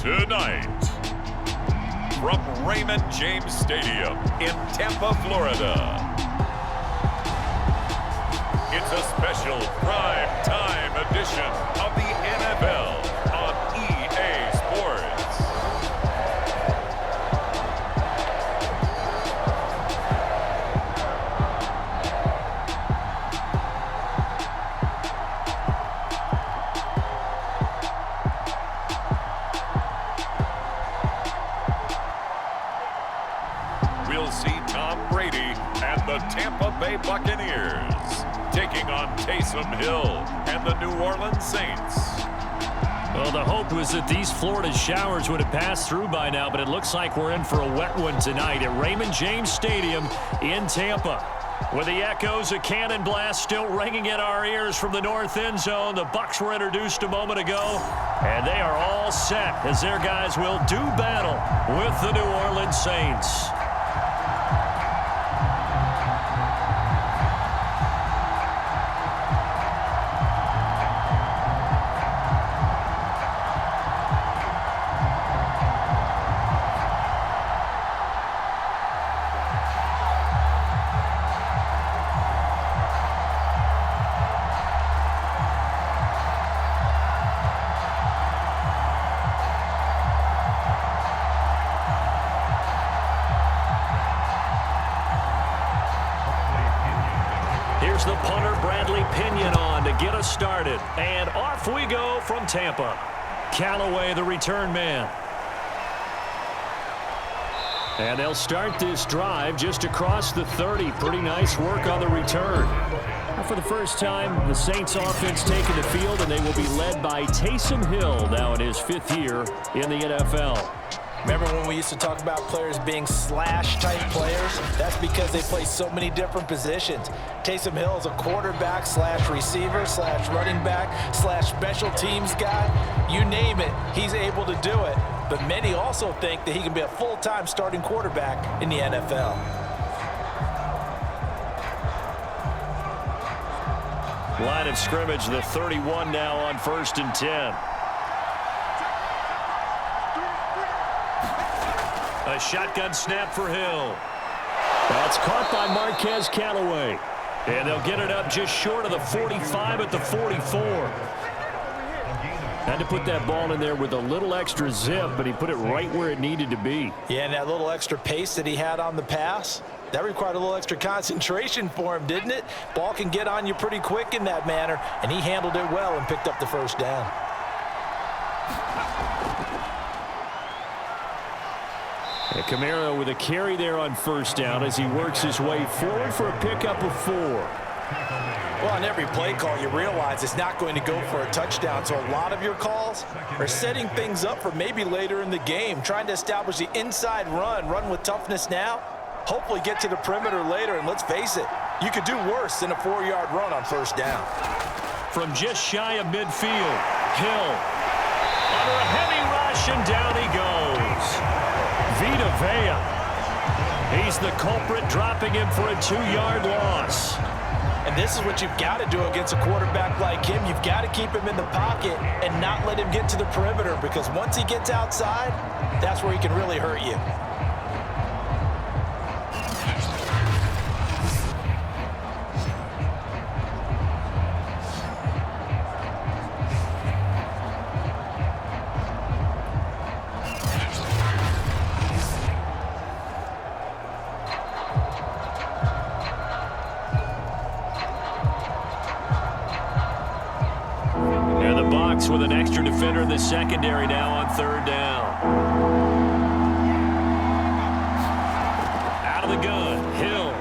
Tonight, from Raymond James Stadium in Tampa, Florida, it's a special prime time edition of the NFL on EA Sports. We'll see Tom Brady and the Tampa Bay Buccaneers taking on Taysom Hill and the New Orleans Saints. Well, the hope was that these Florida showers would have passed through by now, but it looks like we're in for a wet one tonight at Raymond James Stadium in Tampa. With the echoes of cannon blast still ringing in our ears from the north end zone, the Bucs were introduced a moment ago, and they are all set as their guys will do battle with the New Orleans Saints. Here's the punter, Bradley Pinion, on to get us started. And off we go from Tampa. Callaway, the return man. And they'll start this drive just across the 30. Pretty nice work on the return. For the first time, the Saints offense taking the field, and they will be led by Taysom Hill now in his 5th year in the NFL. Remember when we used to talk about players being slash-type players? That's because they play so many different positions. Taysom Hill is a quarterback slash receiver slash running back slash special teams guy. You name it, he's able to do it. But many also think that he can be a full-time starting quarterback in the NFL. Line of scrimmage, the 31 now on 1st and 10. A shotgun snap for Hill. That's caught by Marquez Callaway. And they'll get it up just short of the 45 at the 44. Had to put that ball in there with a little extra zip, but he put it right where it needed to be. Yeah, and that little extra pace that he had on the pass, that required a little extra concentration for him, didn't it? Ball can get on you pretty quick in that manner, and he handled it well and picked up the first down. And Kamara with a carry there on 1st down as he works his way forward for a pickup of 4. Well, on every play call, you realize it's not going to go for a touchdown, so a lot of your calls are setting things up for maybe later in the game, trying to establish the inside run with toughness now, hopefully get to the perimeter later, and let's face it, you could do worse than a 4-yard run on 1st down. From just shy of midfield, Hill under a heavy rush, and down he goes. Vita Vea. He's the culprit, dropping him for a 2-yard loss. And this is what you've got to do against a quarterback like him. You've got to keep him in the pocket and not let him get to the perimeter, because once he gets outside, that's where he can really hurt you. With an extra defender in the secondary now on 3rd down. Out of the gun, Hill.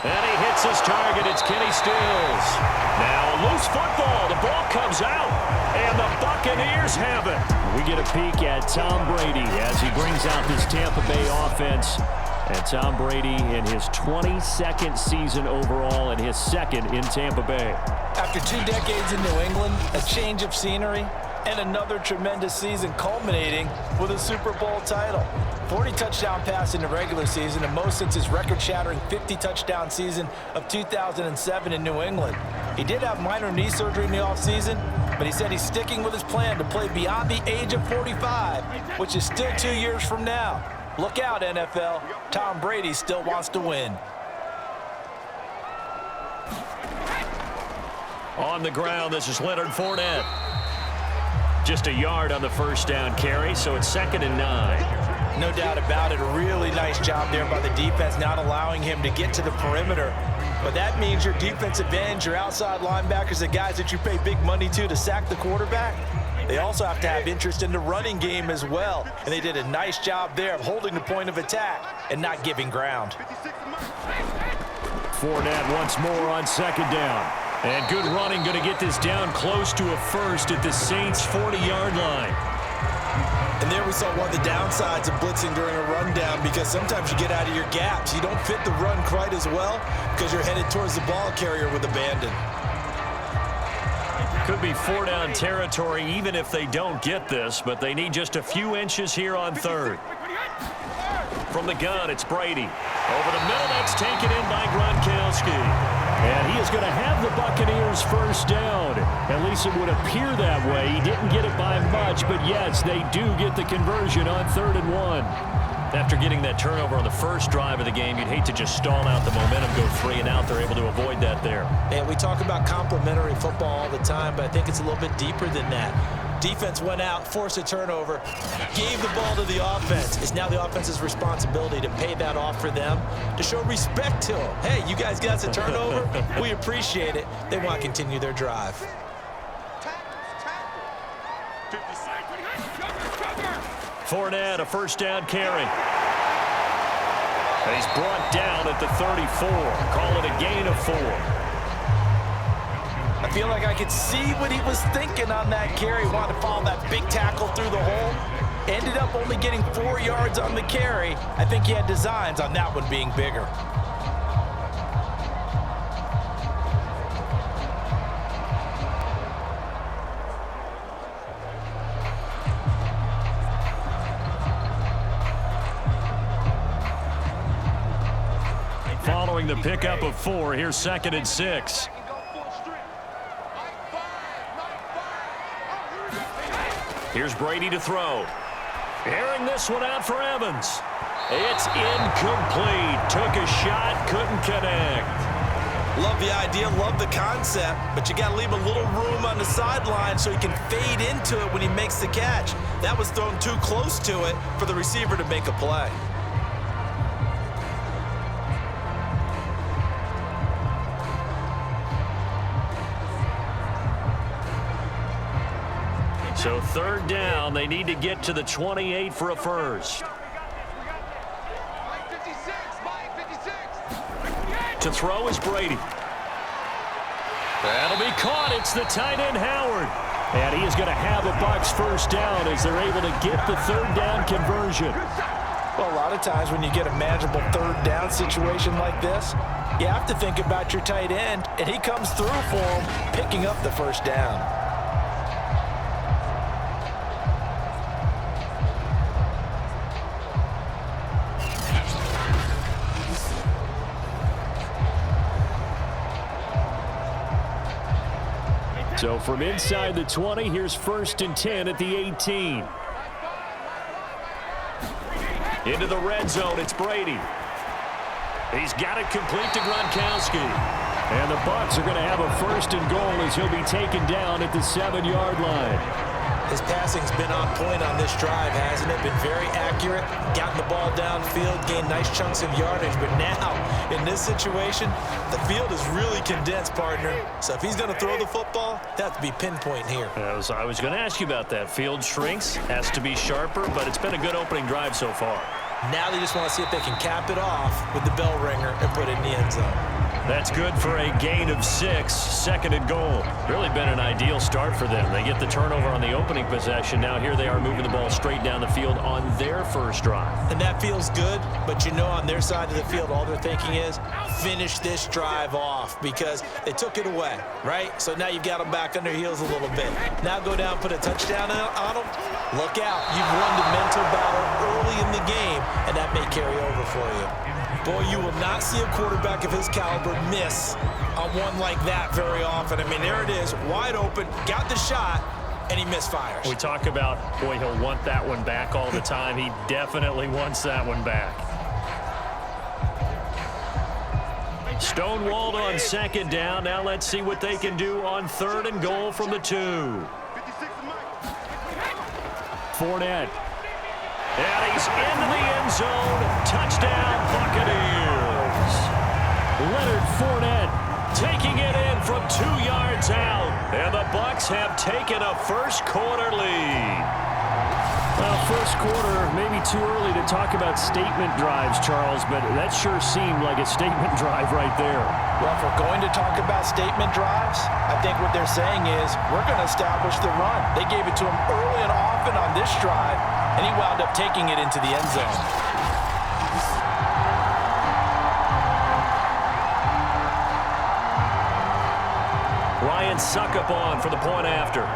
And he hits his target. It's Kenny Stills. Now a loose football. The ball comes out, and the Buccaneers have it. We get a peek at Tom Brady as he brings out this Tampa Bay offense. And Tom Brady in his 22nd season overall and his 2nd in Tampa Bay. After 2 decades in New England, a change of scenery, and another tremendous season culminating with a Super Bowl title. 40 touchdown pass in the regular season, and most since his record-shattering 50-touchdown season of 2007 in New England. He did have minor knee surgery in the offseason, but he said he's sticking with his plan to play beyond the age of 45, which is still 2 years from now. Look out, NFL. Tom Brady still wants to win. On the ground, this is Leonard Fournette. Just a yard on the first down carry, so it's 2nd and 9. No doubt about it. A really nice job there by the defense, not allowing him to get to the perimeter. But that means your defensive ends, your outside linebackers, the guys that you pay big money to sack the quarterback, they also have to have interest in the running game as well. And they did a nice job there of holding the point of attack and not giving ground. Fournette once more on 2nd down. And good running, going to get this down close to a first at the Saints' 40-yard line. And there we saw one of the downsides of blitzing during a rundown, because sometimes you get out of your gaps. You don't fit the run quite as well because you're headed towards the ball carrier with abandon. Could be 4-down territory even if they don't get this, but they need just a few inches here on 3rd. From the gun, it's Brady. Over the middle, that's taken in by Gronkowski. And he is going to have the Buccaneers first down. At least it would appear that way. He didn't get it by much, but yes, they do get the conversion on 3rd and 1. After getting that turnover on the first drive of the game, you'd hate to just stall out the momentum, go 3 and out. They're able to avoid that there. And we talk about complementary football all the time, but I think it's a little bit deeper than that. Defense went out, forced a turnover, gave the ball to the offense. It's now the offense's responsibility to pay that off for them, to show respect to them. Hey, you guys got us a turnover. We appreciate it. They want to continue their drive. Fournette, a first down carry. And he's brought down at the 34. Call it a gain of 4. I feel like I could see what he was thinking on that carry. Wanted to follow that big tackle through the hole. Ended up only getting 4 yards on the carry. I think he had designs on that one being bigger. Following the pickup of 4, here's 2nd and 6. Here's Brady to throw. Airing this one out for Evans. It's incomplete. Took a shot, couldn't connect. Love the idea, love the concept, but you got to leave a little room on the sideline so he can fade into it when he makes the catch. That was thrown too close to it for the receiver to make a play. So 3rd down, they need to get to the 28 for a first. To throw is Brady. That'll be caught. It's the tight end, Howard. And he is going to have a Bucs first down as they're able to get the 3rd down conversion. Well, a lot of times when you get a manageable 3rd down situation like this, you have to think about your tight end, and he comes through for him, picking up the first down. So from inside the 20, here's 1st and 10 at the 18. Into the red zone, it's Brady. He's got it complete to Gronkowski. And the Bucs are going to have a 1st and goal as he'll be taken down at the 7-yard line. His passing's been on point on this drive, hasn't it? Been very accurate, gotten the ball downfield, gained nice chunks of yardage. But now, in this situation, the field is really condensed, partner. So if he's going to throw the football, that to be pinpoint here. I was going to ask you about that. Field shrinks, has to be sharper, but it's been a good opening drive so far. Now they just want to see if they can cap it off with the bell ringer and put it in the end zone. That's good for a gain of 6, 2nd and goal. Really been an ideal start for them. They get the turnover on the opening possession. Now here they are moving the ball straight down the field on their first drive. And that feels good, but you know on their side of the field, all they're thinking is finish this drive off because they took it away, right? So now you've got them back on their heels a little bit. Now go down, put a touchdown on them. Look out. You've won the mental battle early early in the game, and that may carry over for you. Boy, you will not see a quarterback of his caliber miss on one like that very often. I mean, there it is, wide open, got the shot, and he misfires. We talk about, boy, he'll want that one back all the time. He definitely wants that one back. Stonewalled on second down. Now let's see what they can do on 3rd and goal from the 2. Fournette. And he's into the end zone. Touchdown, Buccaneers. Leonard Fournette taking it in from 2 yards out. And the Bucs have taken a first quarter lead. Well, first quarter, maybe too early to talk about statement drives, Charles, but that sure seemed like a statement drive right there. Well, if we're going to talk about statement drives, I think what they're saying is we're going to establish the run. They gave it to him early and often on this drive, and he wound up taking it into the end zone. Ryan Succop for the point after.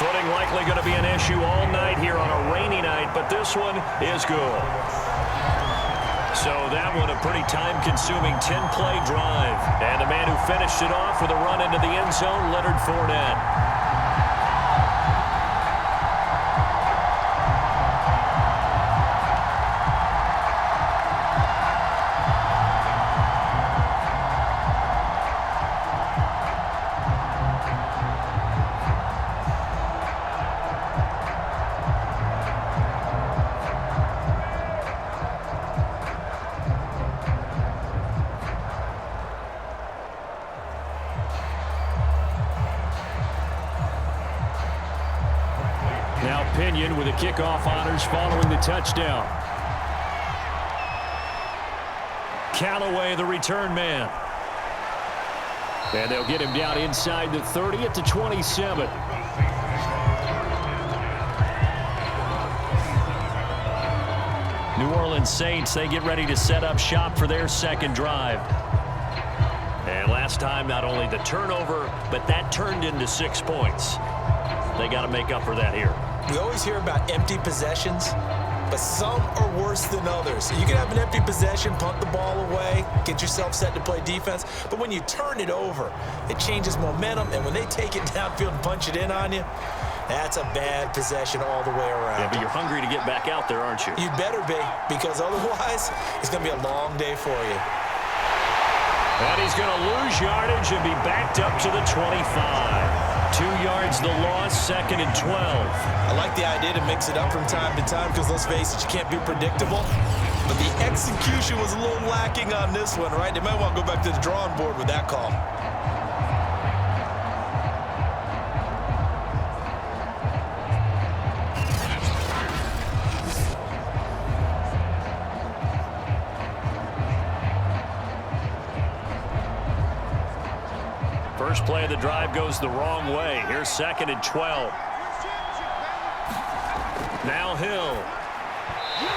Footing likely going to be an issue all night here on a rainy night, but this one is good. So that one a pretty time-consuming 10-play drive. And the man who finished it off with a run into the end zone, Leonard Fournette. Now Pinion with the kickoff honors following the touchdown. Callaway, the return man. And they'll get him down inside the 30 at the 27. New Orleans Saints, they get ready to set up shop for their second drive. And last time, not only the turnover, but that turned into 6 points. They got to make up for that here. We always hear about empty possessions, but some are worse than others. You can have an empty possession, punt the ball away, get yourself set to play defense, but when you turn it over, it changes momentum, and when they take it downfield and punch it in on you, that's a bad possession all the way around. Yeah, but you're hungry to get back out there, aren't you? You better be, because otherwise, it's going to be a long day for you. And he's going to lose yardage and be backed up to the 25. 2 yards the loss, 2nd and 12. I like the idea to mix it up from time to time because, let's face it, you can't be predictable. But the execution was a little lacking on this one, right? They might want to go back to the drawing board with that call. First play of the drive goes the wrong way. Here's 2nd and 12. Now Hill.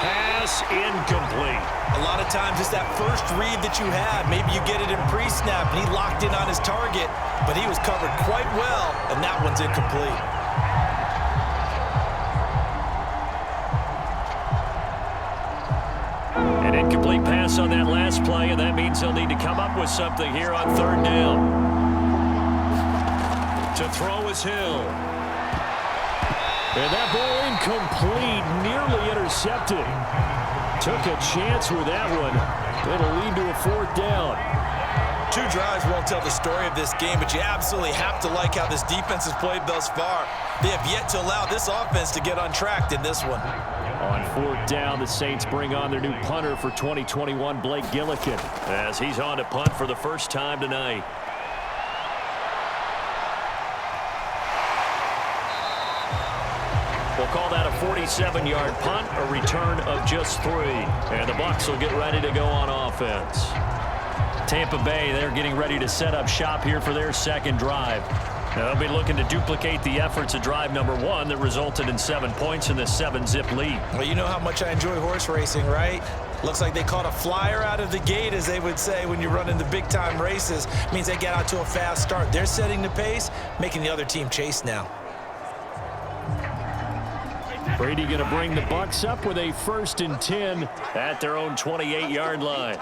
Pass incomplete. A lot of times it's that first read that you have. Maybe you get it in pre-snap and he locked in on his target, but he was covered quite well, and that one's incomplete. An incomplete pass on that last play, and that means they'll need to come up with something here on 3rd down. To throw is Hill. And that ball incomplete, nearly intercepted. Took a chance with that one. It'll lead to a 4th down. 2 drives won't tell the story of this game, but you absolutely have to like how this defense has played thus far. They have yet to allow this offense to get untracked in this one. On 4th down, the Saints bring on their new punter for 2021, Blake Gillikin, as he's on to punt for the first time tonight. We'll call that a 47-yard punt, a return of just 3. And the Bucs will get ready to go on offense. Tampa Bay, they're getting ready to set up shop here for their second drive. Now, they'll be looking to duplicate the efforts of drive number 1 that resulted in 7 points in the 7-zip lead. Well, you know how much I enjoy horse racing, right? Looks like they caught a flyer out of the gate, as they would say when you run into big-time races. Means they get out to a fast start. They're setting the pace, making the other team chase now. Brady going to bring the Bucs up with a 1st and 10 at their own 28-yard line.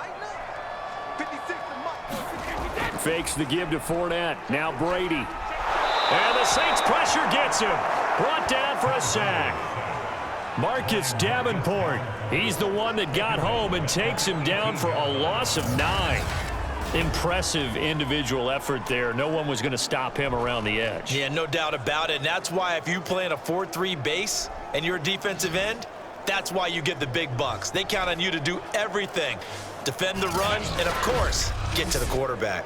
Fakes the give to Fournette. Now Brady. And the Saints pressure gets him. Brought down for a sack. Marcus Davenport. He's the one that got home and takes him down for a loss of 9. Impressive individual effort there. No one was going to stop him around the edge. Yeah, no doubt about it. And that's why if you play in a 4-3 base and you're a defensive end, that's why you get the big bucks. They count on you to do everything. Defend the run and, of course, get to the quarterback.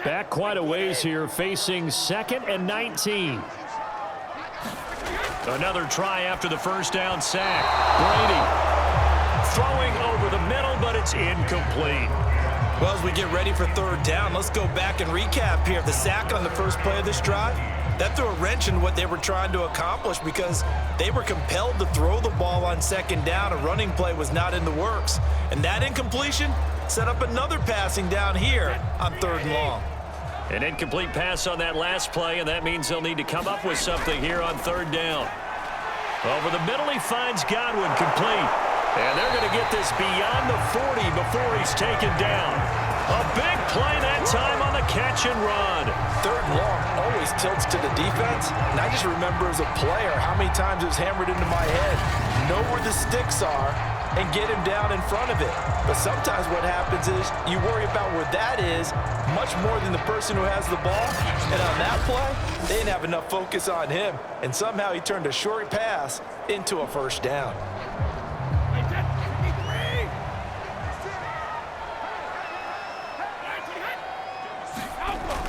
Back quite a ways here, facing 2nd and 19. Another try after the first down sack. Brady throwing over the middle, but it's incomplete. Well, as we get ready for 3rd down, let's go back and recap here. The sack on the first play of this drive, that threw a wrench in what they were trying to accomplish because they were compelled to throw the ball on 2nd down. A running play was not in the works. And that incompletion set up another passing down here on 3rd and long. An incomplete pass on that last play, and that means they'll need to come up with something here on 3rd down. Over the middle, he finds Godwin, complete. And they're going to get this beyond the 40 before he's taken down. A big play that time on the catch and run. 3rd and long always tilts to the defense. And I just remember as a player how many times it was hammered into my head. Know where the sticks are and get him down in front of it. But sometimes what happens is you worry about where that is much more than the person who has the ball. And on that play, they didn't have enough focus on him. And somehow he turned a short pass into a 1st down.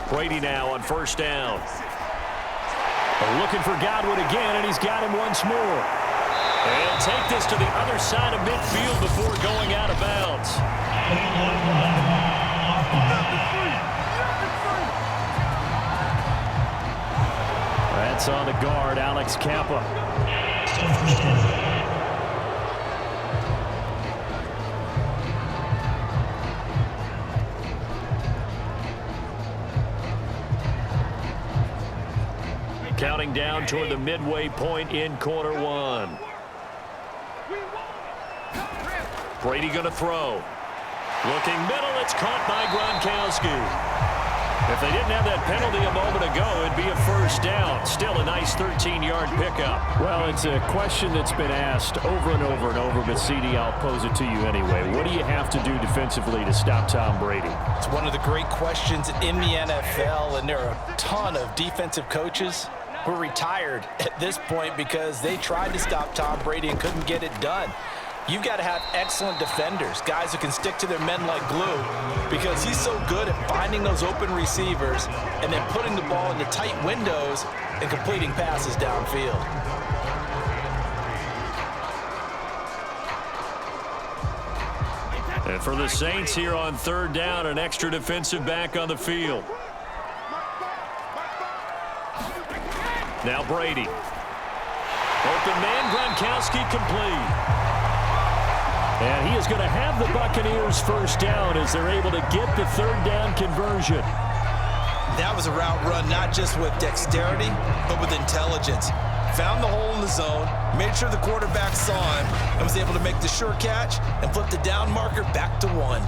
Brady now on 1st down. Looking for Godwin again, and he's got him once more. And he'll take this to the other side of midfield before going out of bounds. That's on the guard, Alex Kappa. Counting down toward the midway point in quarter 1. Brady going to throw. Looking middle, it's caught by Gronkowski. If they didn't have that penalty a moment ago, it'd be a 1st down. Still a nice 13-yard pickup. Well, it's a question that's been asked over and over and over, but CD, I'll pose it to you anyway. What do you have to do defensively to stop Tom Brady? It's one of the great questions in the NFL, and there are a ton of defensive coaches who are retired at this point because they tried to stop Tom Brady and couldn't get it done. You've got to have excellent defenders, guys who can stick to their men like glue, because he's so good at finding those open receivers and then putting the ball into tight windows and completing passes downfield. And for the Saints here on 3rd down, an extra defensive back on the field. Now Brady. Open man, Gronkowski complete. And he is going to have the Buccaneers 1st down as they're able to get the 3rd down conversion. That was a route run not just with dexterity, but with intelligence. Found the hole in the zone, made sure the quarterback saw him, and was able to make the sure catch and flip the down marker back to 1.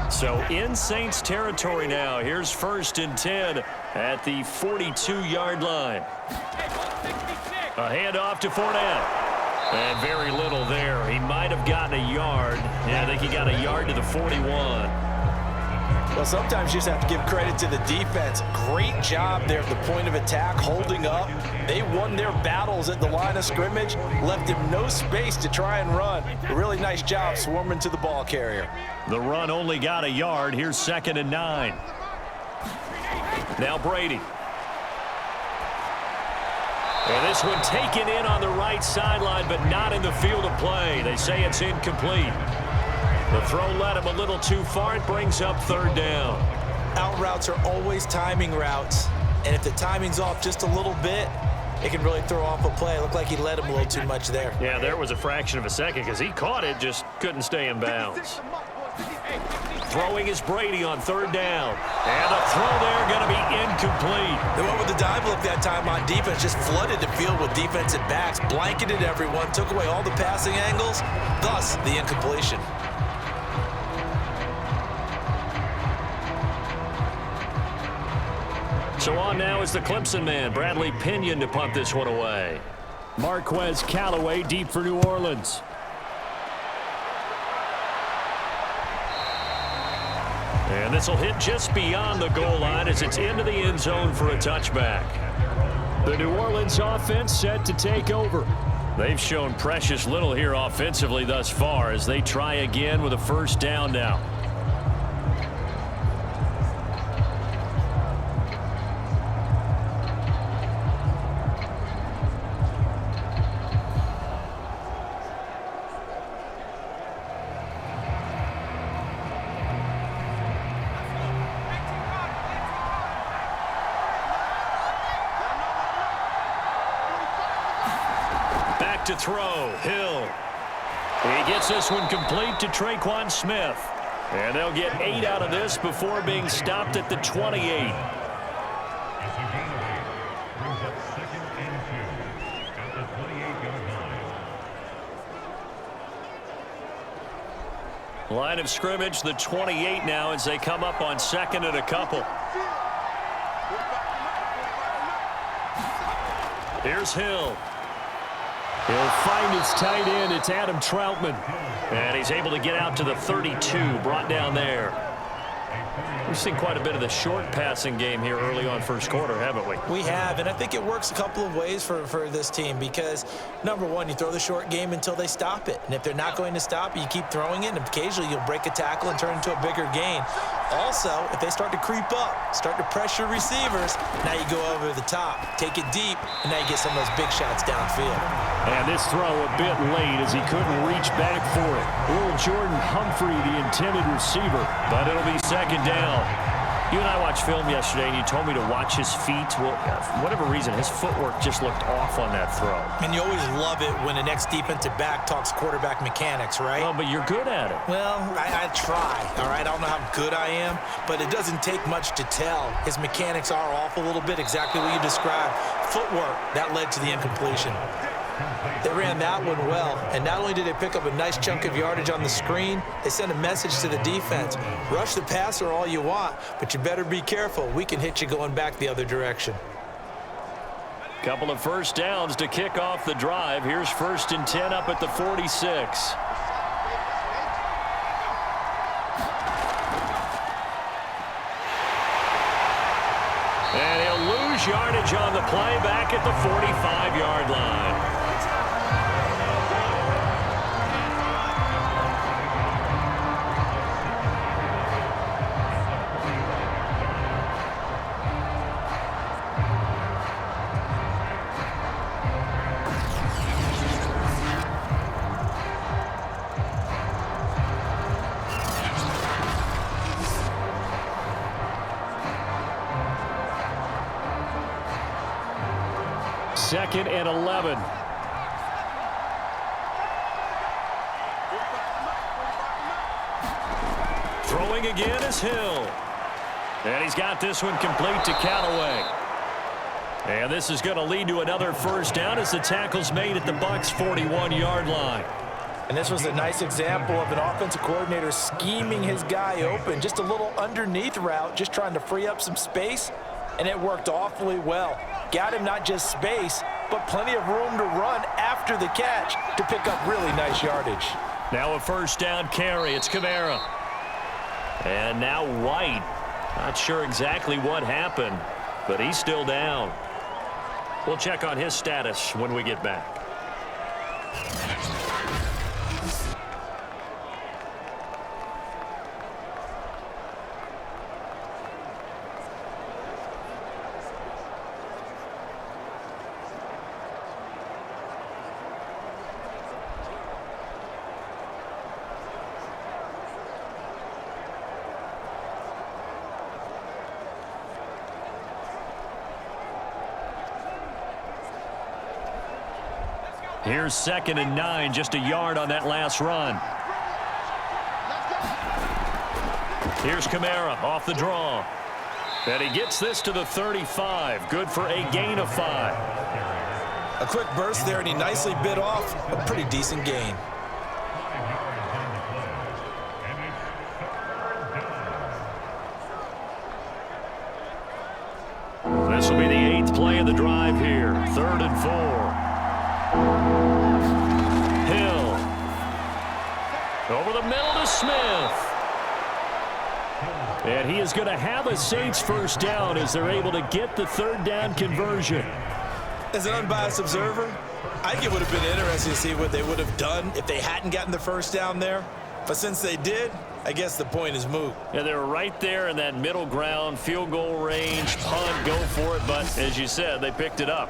So in Saints territory now. Here's 1st and 10 at the 42-yard line. A handoff to Fournette. And very little there. He might have gotten a yard. Yeah, I think he got a yard to the 41. Well, sometimes you just have to give credit to the defense. Great job there at the point of attack, holding up. They won their battles at the line of scrimmage, left him no space to try and run. A really nice job swarming to the ball carrier. The run only got a yard. Here's 2nd and 9. Now Brady. And this one taken in on the right sideline, but not in the field of play. They say it's incomplete. The throw led him a little too far. It brings up third down. Out routes are always timing routes. And if the timing's off just a little bit, it can really throw off a play. It looked like he led him a little too much there. Yeah, there was a fraction of a second because he caught it, just couldn't stay in bounds. Throwing is Brady on third down. And the throw there going to be incomplete. They went with the dive look that time on defense, just flooded the field with defensive backs, blanketed everyone, took away all the passing angles, thus the incompletion. So on now is the Clemson man, Bradley Pinion, to punt this one away. Marquez Callaway deep for New Orleans. And this will hit just beyond the goal line as it's into the end zone for a touchback. The New Orleans offense set to take over. They've shown precious little here offensively thus far as they try again with a first down now. To throw, Hill. He gets this one complete to Traquan Smith. And they'll get 8 out of this before being stopped at the 28. Line of scrimmage, the 28 now as they come up on second and a couple. Here's Hill. He'll find his tight end. It's Adam Troutman. And he's able to get out to the 32, brought down there. We've seen quite a bit of the short passing game here early on first quarter, haven't we? We have, and I think it works a couple of ways for this team because, number one, you throw the short game until they stop it. And if they're not going to stop it, you keep throwing it, and occasionally you'll break a tackle and turn it into a bigger gain. Also, if they start to creep up, start to pressure receivers, now you go over the top, take it deep, and now you get some of those big shots downfield. And this throw a bit late as he couldn't reach back for it. Little Jordan Humphrey, the intended receiver, but it'll be second down. You and I watched film yesterday, and you told me to watch his feet. Well, for whatever reason, his footwork just looked off on that throw. And you always love it when the next defensive back talks quarterback mechanics, right? Oh, but you're good at it. Well, I try, all right? I don't know how good I am, but it doesn't take much to tell. His mechanics are off a little bit, exactly what you described. Footwork, that led to the incompletion. They ran that one well, and not only did they pick up a nice chunk of yardage on the screen, they sent a message to the defense. Rush the passer all you want, but you better be careful. We can hit you going back the other direction. Couple of first downs to kick off the drive. Here's 1st and 10 up at the 46. And he'll lose yardage on the play back at the 45-yard line. Second and 11. Throwing again is Hill. And he's got this one complete to Callaway. And this is going to lead to another first down as the tackle's made at the Bucs' 41-yard line. And this was a nice example of an offensive coordinator scheming his guy open. Just a little underneath route, just trying to free up some space. And it worked awfully well. Got him not just space, but plenty of room to run after the catch to pick up really nice yardage. Now a first down carry. It's Kamara. And now White. Not sure exactly what happened, but he's still down. We'll check on his status when we get back. Here's 2nd and 9, just a yard on that last run. Here's Kamara off the draw. And he gets this to the 35. Good for a gain of 5. A quick burst there, and he nicely bit off a pretty decent gain. This will be the 8th play of the drive here. 3rd and 4. Hill. Over the middle to Smith. And he is going to have a Saints first down as they're able to get the 3rd down conversion. As an unbiased observer, I think it would have been interesting to see what they would have done if they hadn't gotten the first down there. But since they did, I guess the point is moot. Yeah, they were right there in that middle ground, field goal range, punt, go for it. But as you said, they picked it up.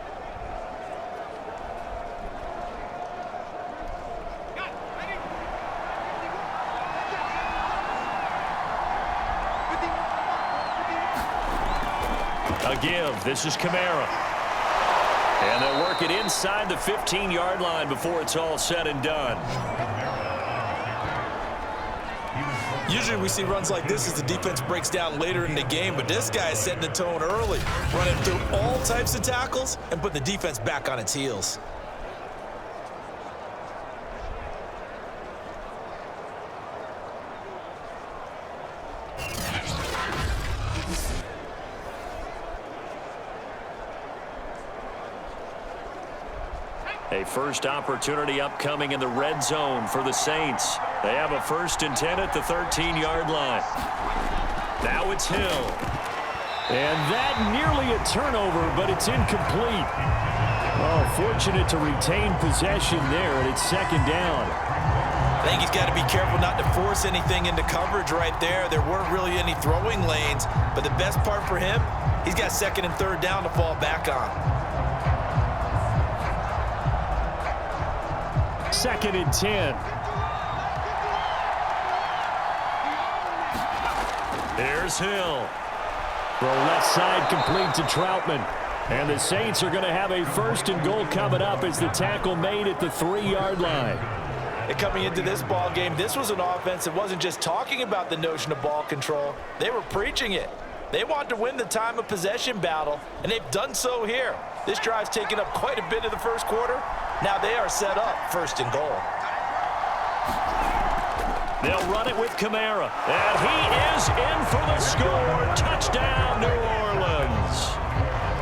A give. This is Kamara. And they'll work it inside the 15-yard line before it's all said and done. Usually we see runs like this as the defense breaks down later in the game, but this guy is setting the tone early, running through all types of tackles and putting the defense back on its heels. A first opportunity upcoming in the red zone for the Saints. They have a 1st and 10 at the 13-yard line. Now it's Hill. And that nearly a turnover, but it's incomplete. Oh, fortunate to retain possession there, and it's 2nd down. I think he's got to be careful not to force anything into coverage right there. There weren't really any throwing lanes, but the best part for him, he's got 2nd and 3rd down to fall back on. 2nd and 10. Here's Hill. Throw left side complete to Troutman. And the Saints are going to have a 1st and goal coming up as the tackle made at the 3-yard line. And coming into this ball game, this was an offense that wasn't just talking about the notion of ball control. They were preaching it. They wanted to win the time of possession battle, and they've done so here. This drive's taken up quite a bit of the first quarter. Now they are set up 1st and goal. They'll run it with Kamara. And he is in for the score. Touchdown, New Orleans.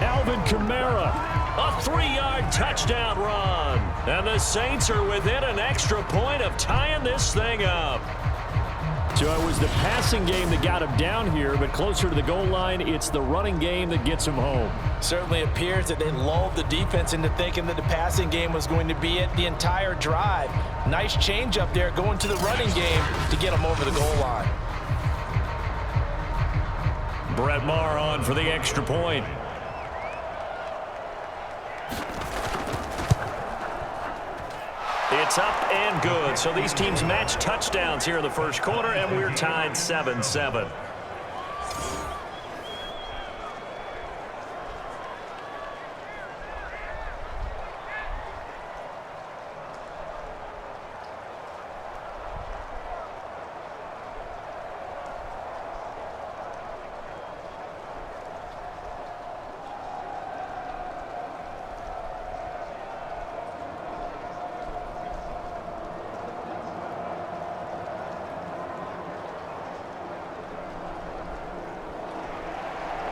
Alvin Kamara, a 3-yard touchdown run. And the Saints are within an extra point of tying this thing up. So it was the passing game that got him down here, but closer to the goal line, it's the running game that gets him home. Certainly appears that they lulled the defense into thinking that the passing game was going to be it the entire drive. Nice change up there going to the running game to get him over the goal line. Brett Maher on for the extra point. It's up and good. So these teams match touchdowns here in the first quarter, and we're tied 7-7.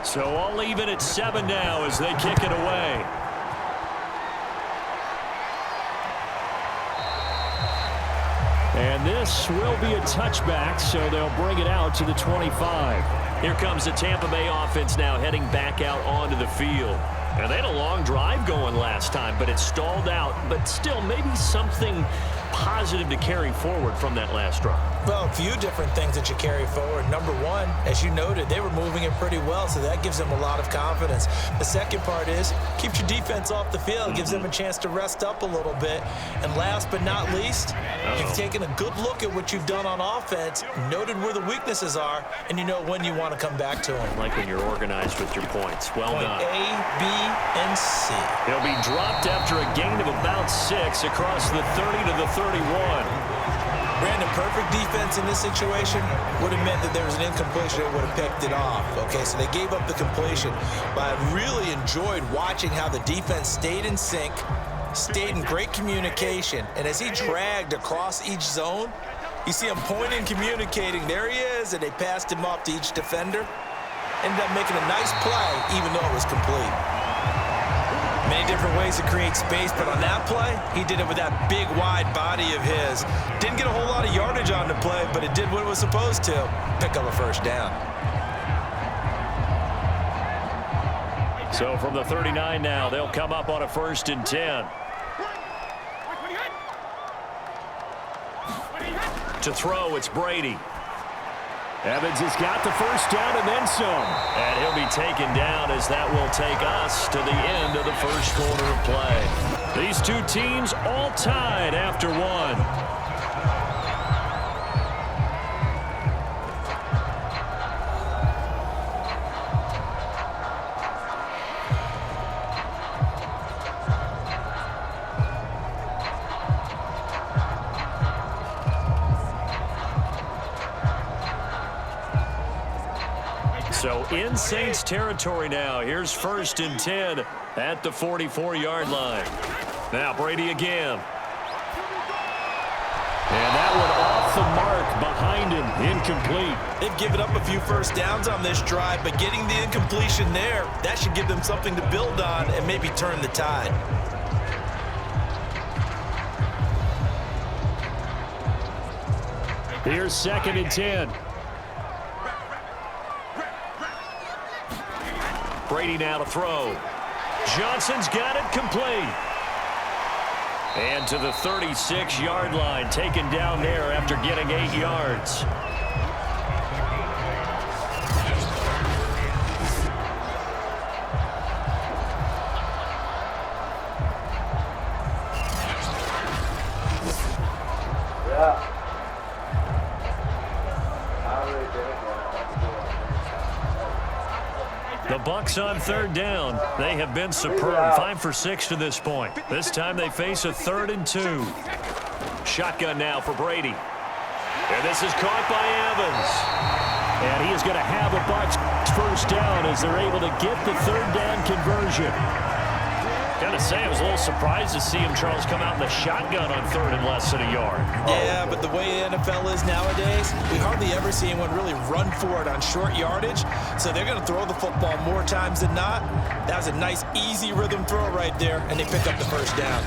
So all even at 7 now as they kick it away. And this will be a touchback, so they'll bring it out to the 25. Here comes the Tampa Bay offense now heading back out onto the field. And they had a long drive going last time, but it stalled out. But still, maybe something positive to carry forward from that last drive. Well, a few different things that you carry forward. Number one, as you noted, they were moving it pretty well, so that gives them a lot of confidence. The second part is keeps your defense off the field, gives them a chance to rest up a little bit. And last but not least, you've taken a good look at what you've done on offense, noted where the weaknesses are, and you know when you want to come back to them. Like when you're organized with your points. Well done. Point A, B, and C. He'll be dropped after a gain of about 6 across the 30 to the 31. Brandon, perfect defense in this situation would have meant that there was an incompletion that would have picked it off. Okay, so they gave up the completion. But I really enjoyed watching how the defense stayed in sync, stayed in great communication. And as he dragged across each zone, you see him pointing, communicating. There he is, and they passed him off to each defender. Ended up making a nice play, even though it was complete. Many different ways to create space, but on that play, he did it with that big, wide body of his. Didn't get a whole lot of yardage on the play, but it did what it was supposed to, pick up a first down. So from the 39 now, they'll come up on a 1st and 10. To throw, it's Brady. Evans has got the first down and then some. And he'll be taken down as that will take us to the end of the first quarter of play. These two teams all tied after one. So in Saints territory now. Here's 1st and 10 at the 44-yard line. Now Brady again. And that one off the mark behind him, incomplete. They've given up a few first downs on this drive, but getting the incompletion there, that should give them something to build on and maybe turn the tide. Here's 2nd and 10. Brady now to throw. Johnson's got it complete. And to the 36-yard line, taken down there after getting 8 yards. The Bucs on 3rd down. They have been superb. 5 for 6 to this point. This time they face a 3rd and 2. Shotgun now for Brady. And this is caught by Evans. And he is going to have a Bucs first down as they're able to get the 3rd down conversion. Gotta say, I was a little surprised to see him, Charles, come out in the shotgun on 3rd and less than a yard. Yeah, but the way the NFL is nowadays, we hardly ever see anyone really run for it on short yardage. So they're going to throw the football more times than not. That was a nice, easy rhythm throw right there, and they pick up the first down.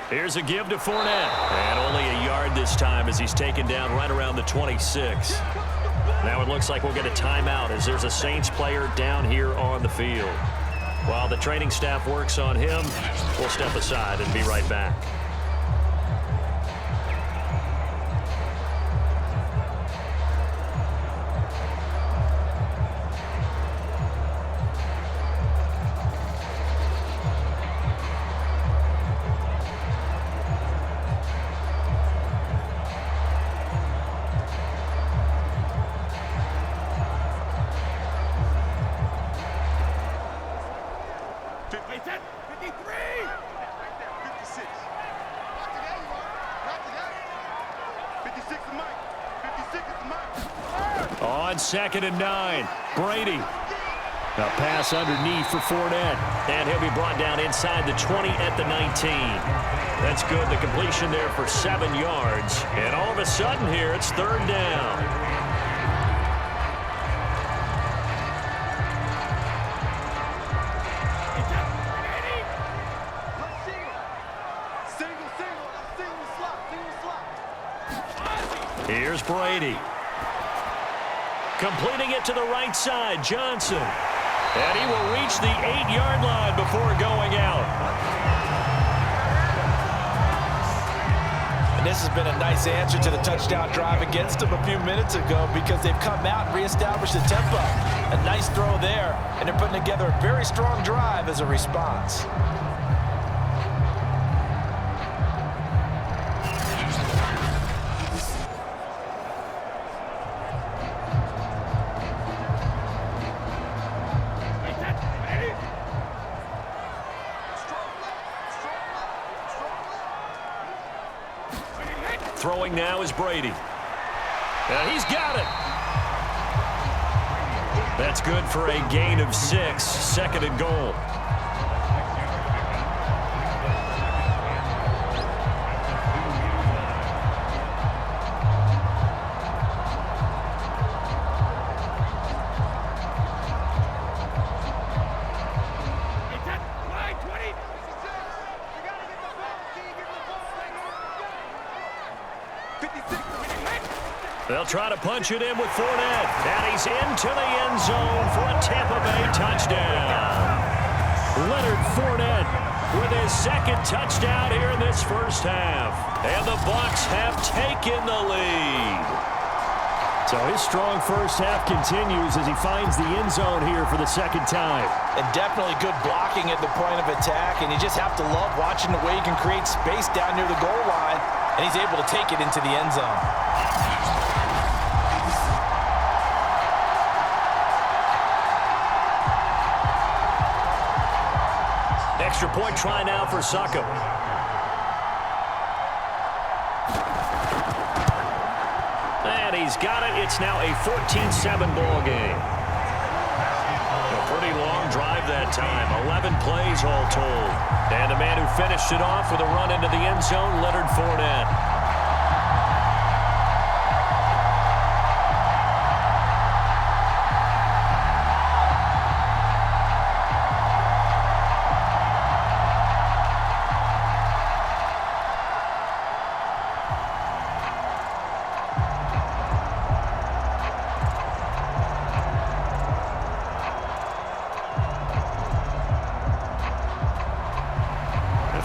Here's a give to Fournette. And only a yard this time as he's taken down right around the 26. Now it looks like we'll get a timeout as there's a Saints player down here on the field. While the training staff works on him, we'll step aside and be right back. On 2nd and 9, Brady. A pass underneath for Fournette. And he'll be brought down inside the 20 at the 19. That's good. The completion there for 7 yards. And all of a sudden here, it's 3rd down. Here's Brady. Completing it to the right side, Johnson. And he will reach the 8-yard line before going out. And this has been a nice answer to the touchdown drive against them a few minutes ago because they've come out and reestablished the tempo. A nice throw there, and they're putting together a very strong drive as a response. Throwing now is Brady. He's got it. That's good for a gain of 6. Second and goal. They'll try to punch it in with Fournette. And he's into the end zone for a Tampa Bay touchdown. Leonard Fournette with his second touchdown here in this first half. And the Bucs have taken the lead. So his strong first half continues as he finds the end zone here for the second time. And definitely good blocking at the point of attack. And you just have to love watching the way he can create space down near the goal line. And he's able to take it into the end zone. Extra point try now for Succop. And he's got it. It's now a 14-7 ball game. A pretty long drive that time. 11 plays all told. And the man who finished it off with a run into the end zone, Leonard Fournette.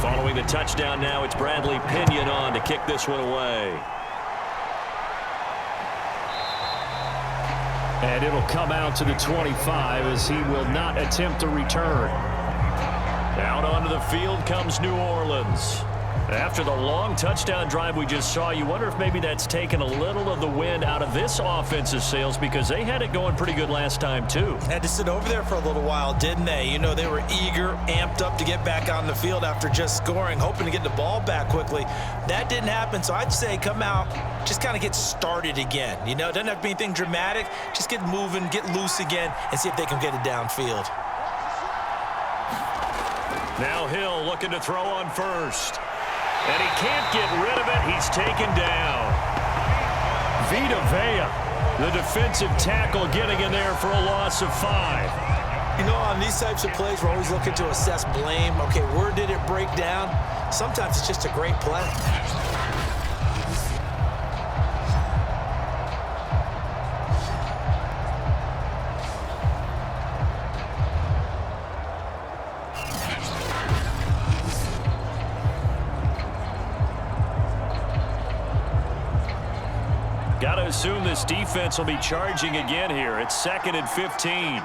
Following the touchdown now, it's Bradley Pinion on to kick this one away. And it'll come out to the 25 as he will not attempt a return. Out onto the field comes New Orleans. After the long touchdown drive we just saw, you wonder if maybe that's taken a little of the wind out of this offensive sails because they had it going pretty good last time too. Had to sit over there for a little while, didn't they? You know, they were eager, amped up to get back on the field after just scoring, hoping to get the ball back quickly. That didn't happen, so I'd say come out, just kind of get started again. You know, it doesn't have to be anything dramatic. Just get moving, get loose again, and see if they can get it downfield. Now Hill looking to throw on first. And he can't get rid of it. He's taken down. Vita Vea, the defensive tackle, getting in there for a loss of 5. You know, on these types of plays, we're always looking to assess blame. Okay, where did it break down? Sometimes it's just a great play. Got to assume this defense will be charging again here. It's 2nd and 15.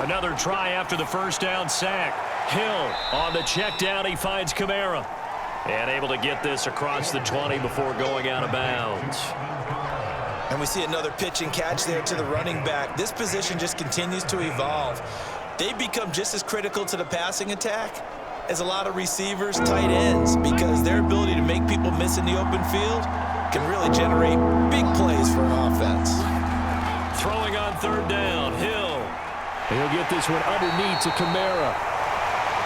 Another try after the first down sack. Hill on the check down. He finds Kamara. And able to get this across the 20 before going out of bounds. And we see another pitch and catch there to the running back. This position just continues to evolve. They become just as critical to the passing attack as a lot of receivers, tight ends, because their ability to make people miss in the open field can really generate big plays for an offense. Throwing on third down, Hill. He'll get this one underneath to Kamara.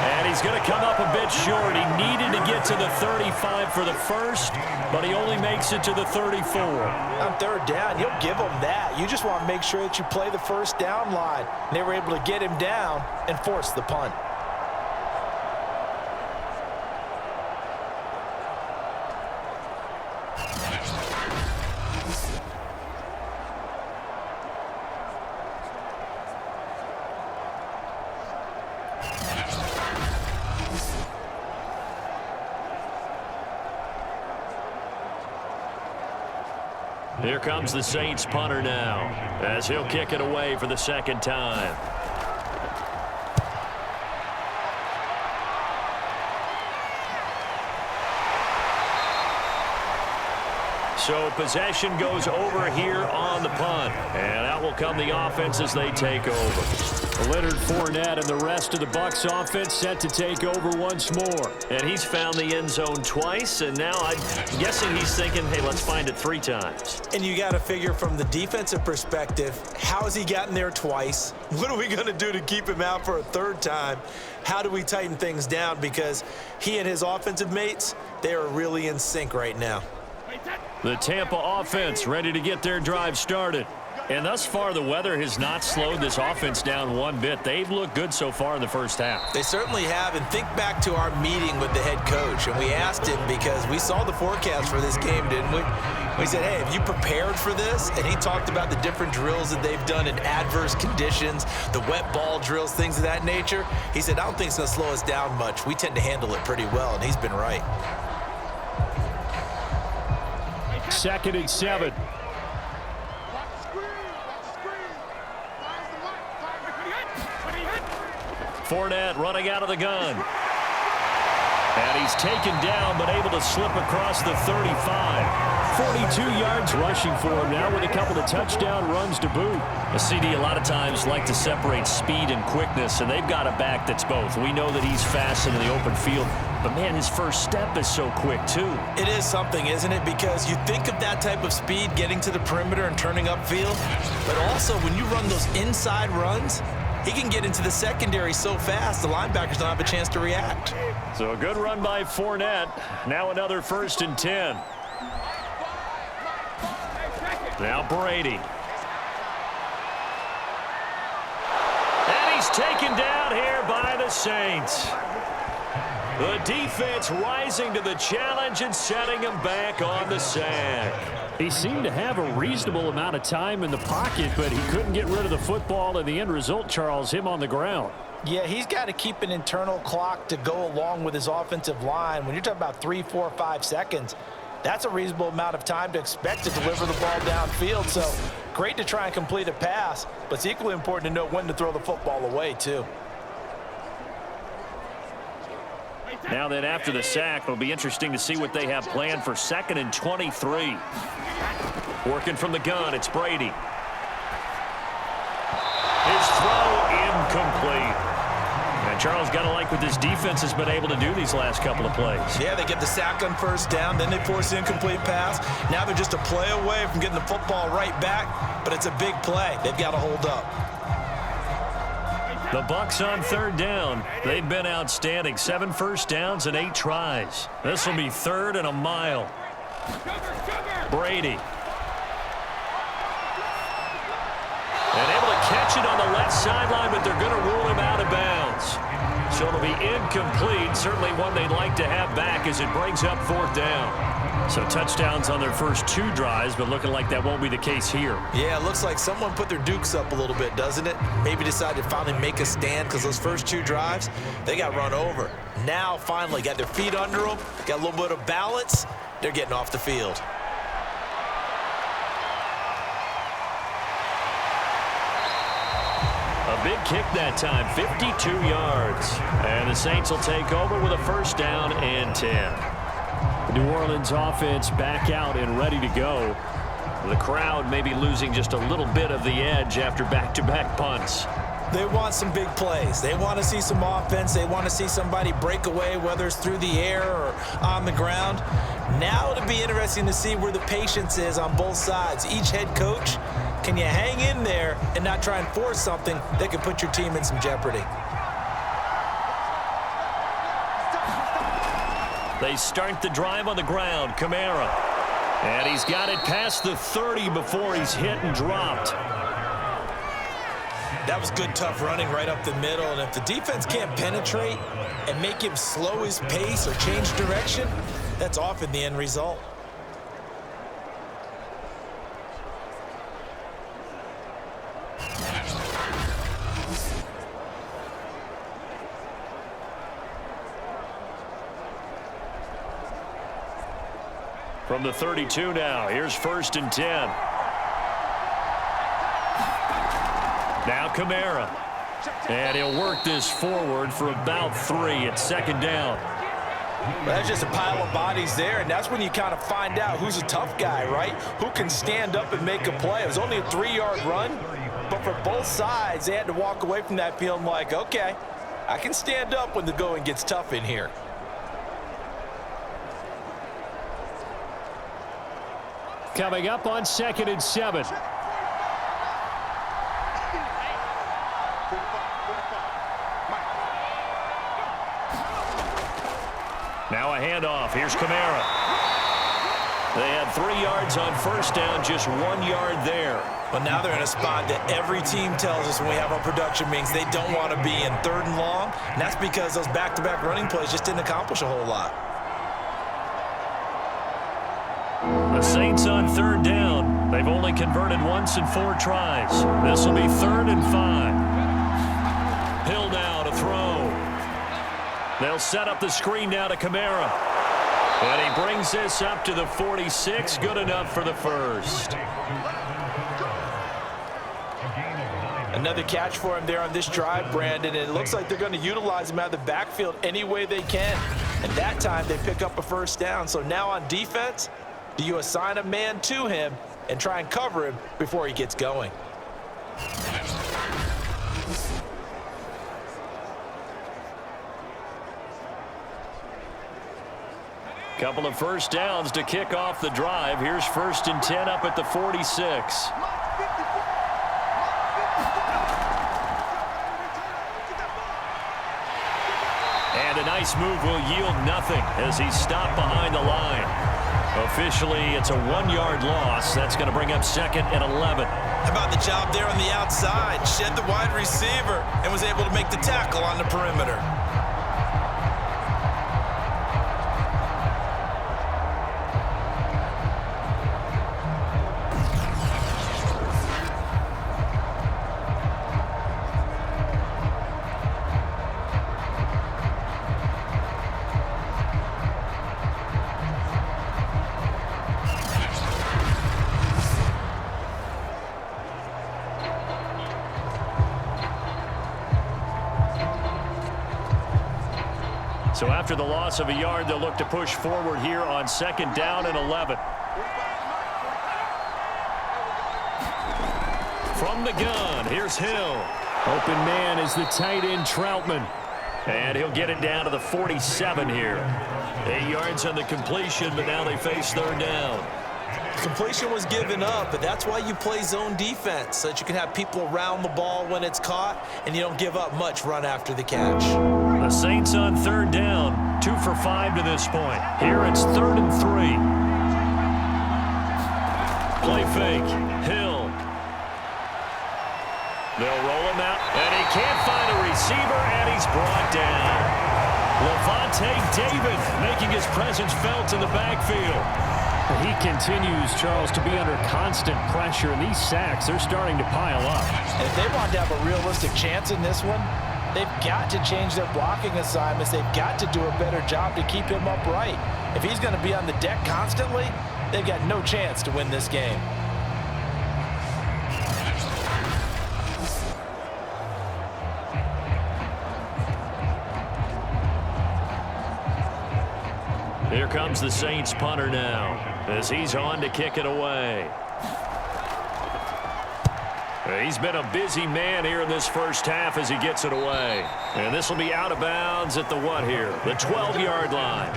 And he's going to come up a bit short. He needed to get to the 35 for the first, but he only makes it to the 34. On third down, you'll give them that. You just want to make sure that you play the first down line. And they were able to get him down and force the punt. Here comes the Saints punter now, as he'll kick it away for the second time. So possession goes over here on the punt. And out will come the offense as they take over. Leonard Fournette and the rest of the Bucs offense set to take over once more. And he's found the end zone twice, and now I'm guessing he's thinking, hey, let's find it 3 times. And you got to figure from the defensive perspective, how has he gotten there twice? What are we going to do to keep him out for a 3rd time? How do we tighten things down? Because he and his offensive mates, they are really in sync right now. The Tampa offense ready to get their drive started. And thus far, the weather has not slowed this offense down one bit. They've looked good so far in the first half. They certainly have. And think back to our meeting with the head coach. And we asked him, because we saw the forecast for this game, didn't we? We said, hey, have you prepared for this? And he talked about the different drills that they've done in adverse conditions, the wet ball drills, things of that nature. He said, I don't think it's going to slow us down much. We tend to handle it pretty well, and he's been right. 2nd and 7. Fournette running out of the gun. And he's taken down, but able to slip across the 35. 42 yards rushing for him now with a couple of touchdown runs to boot. A CD a lot of times like to separate speed and quickness, and they've got a back that's both. We know that he's fast into the open field, but man, his first step is so quick too. It is something, isn't it? Because you think of that type of speed getting to the perimeter and turning upfield, but also when you run those inside runs, he can get into the secondary so fast the linebackers don't have a chance to react. So a good run by Fournette. Now another 1st and 10. Now Brady. And he's taken down here by the Saints. The defense rising to the challenge and setting him back on the sack. He seemed to have a reasonable amount of time in the pocket, but he couldn't get rid of the football, and the end result, Charles, him on the ground. Yeah, he's got to keep an internal clock to go along with his offensive line. When you're talking about 3, 4, 5 seconds, that's a reasonable amount of time to expect to deliver the ball downfield. So great to try and complete a pass, but it's equally important to know when to throw the football away, too. Now then, after the sack, it'll be interesting to see what they have planned for 2nd and 23. Working from the gun, it's Brady. His throw incomplete. And Charles, got to like what this defense has been able to do these last couple of plays. Yeah, they get the sack on 1st down, then they force the incomplete pass. Now they're just a play away from getting the football right back, but it's a big play. They've got to hold up. The Bucs on 3rd down. They've been outstanding. 7 first downs and 8 tries. This will be 3rd and a mile. Brady. And able to catch it on the left sideline, but they're going to rule him out of bounds. So it'll be incomplete. Certainly one they'd like to have back as it brings up 4th down. So touchdowns on their first 2 drives, but looking like that won't be the case here. Yeah, it looks like someone put their dukes up a little bit, doesn't it? Maybe decided to finally make a stand because those first 2 drives, they got run over. Now, finally, got their feet under them, got a little bit of balance. They're getting off the field. A big kick that time, 52 yards. And the Saints will take over with a 1st down and 10. The New Orleans offense back out and ready to go. The crowd may be losing just a little bit of the edge after back-to-back punts. They want some big plays. They want to see some offense. They want to see somebody break away, whether it's through the air or on the ground. Now it'll be interesting to see where the patience is on both sides. Each head coach, can you hang in there and not try and force something that can put your team in some jeopardy? They start the drive on the ground. Kamara. And he's got it past the 30 before he's hit and dropped. That was good, tough running right up the middle. And if the defense can't penetrate and make him slow his pace or change direction, that's often the end result. From the 32 now, here's 1st and 10. Now Kamara. And he'll work this forward for about 3 at 2nd down. Well, that's just a pile of bodies there, and that's when you kind of find out who's a tough guy, right? Who can stand up and make a play. It was only a 3-yard run, but for both sides, they had to walk away from that feeling like, okay, I can stand up when the going gets tough in here. Coming up on 2nd and 7. Now a handoff. Here's Kamara. They had 3 yards on 1st down, just 1 yard there. But now they're in a spot that every team tells us when we have our production meetings they don't want to be in 3rd and long, and that's because those back-to-back running plays just didn't accomplish a whole lot. The Saints on 3rd down. They've only converted once in 4 tries. This will be 3rd and 5. Hill now to throw. They'll set up the screen now to Kamara. And he brings this up to the 46. Good enough for the 1st. Another catch for him there on this drive, Brandon, and it looks like they're going to utilize him out of the backfield any way they can. And that time they pick up a 1st down. So now on defense, do you assign a man to him and try and cover him before he gets going? Couple of 1st downs to kick off the drive. Here's 1st and 10 up at the 46. And a nice move will yield nothing as he's stopped behind the line. Officially, it's a 1-yard loss. That's going to bring up 2nd and 11. How about the job there on the outside? Shed the wide receiver and was able to make the tackle on the perimeter. So after the loss of a yard, they'll look to push forward here on 2nd down and 11. From the gun, here's Hill. Open man is the tight end Troutman. And he'll get it down to the 47 here. 8 yards on the completion, but now they face 3rd down. Completion was given up, but that's why you play zone defense, so that you can have people around the ball when it's caught, and you don't give up much run after the catch. The Saints on 3rd down, 2 for 5 to this point. Here it's 3rd and 3. Play fake, Hill. They'll roll him out, and he can't find a receiver, and he's brought down. Levante David making his presence felt in the backfield. He continues, Charles, to be under constant pressure, and these sacks, they're starting to pile up. And if they want to have a realistic chance in this one, they've got to change their blocking assignments. They've got to do a better job to keep him upright. If he's going to be on the deck constantly, they've got no chance to win this game. Here comes the Saints punter now as he's on to kick it away. He's been a busy man here in this 1st half as he gets it away. And this will be out of bounds at the what here? The 12-yard line.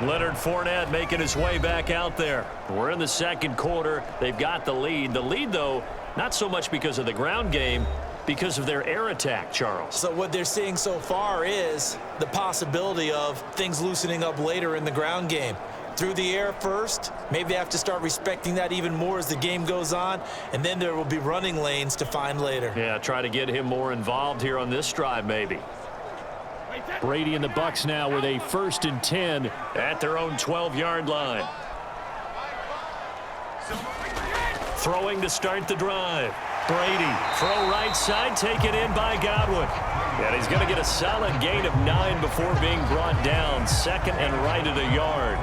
Leonard Fournette making his way back out there. We're in the 2nd quarter. They've got the lead. The lead, though, not so much because of the ground game, because of their air attack, Charles. So what they're seeing so far is the possibility of things loosening up later in the ground game. Through the air first, maybe they have to start respecting that even more as the game goes on, and then there will be running lanes to find later. Yeah, try to get him more involved here on this drive, maybe. Brady and the Bucs now with a 1st and 10 at their own 12-yard line. Throwing to start the drive. Brady, throw right side, taken in by Godwin. And he's going to get a solid gain of 9 before being brought down. Second and right at a yard.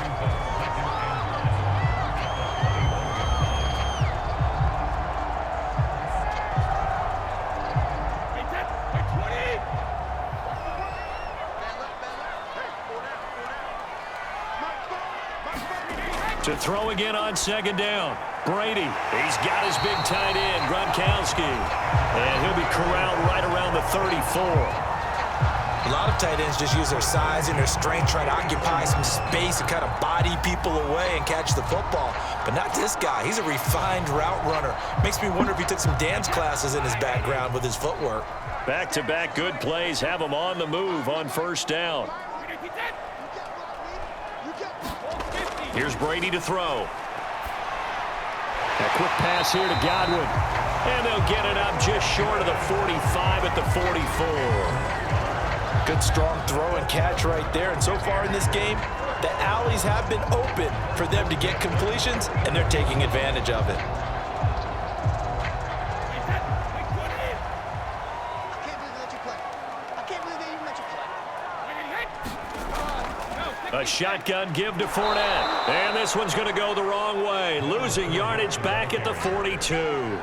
To throw again on second down. Brady, he's got his big tight end, Gronkowski. And he'll be corralled right around the 34. A lot of tight ends just use their size and their strength, try to occupy some space and kind of body people away and catch the football. But not this guy. He's a refined route runner. Makes me wonder if he took some dance classes in his background with his footwork. Back-to-back good plays have him on the move on first down. Here's Brady to throw. A quick pass here to Godwin. And they'll get it up just short of the 45 at the 44. Good strong throw and catch right there. And so far in this game, the alleys have been open for them to get completions, and they're taking advantage of it. A shotgun give to Fournette. And this one's going to go the wrong way. Losing yardage back at the 42.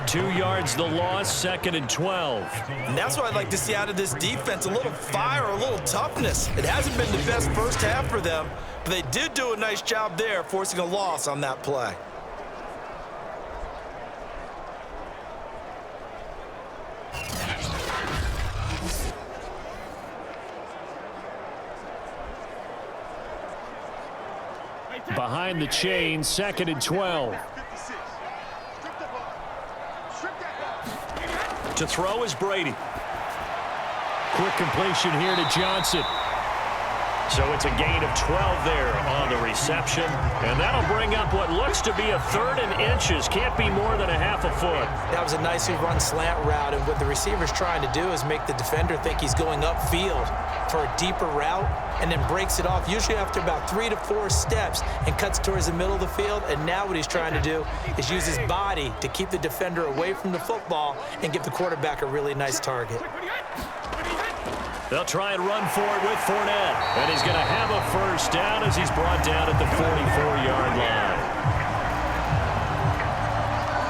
2 yards the loss, second and 12. And that's what I'd like to see out of this defense. A little fire, a little toughness. It hasn't been the best first half for them, but they did do a nice job there, forcing a loss on that play. Behind the chain, second and 12. To throw is Brady. Quick completion here to Johnson. So it's a gain of 12 there on the reception. And that'll bring up what looks to be a 3rd and inches. Can't be more than a half a foot. That was a nicely run slant route, and what the receiver's trying to do is make the defender think he's going upfield for a deeper route, and then breaks it off, usually after about 3 to 4 steps, and cuts towards the middle of the field. And now what he's trying to do is use his body to keep the defender away from the football and give the quarterback a really nice target. They'll try and run for it with Fournette. And he's going to have a first down as he's brought down at the 44-yard line.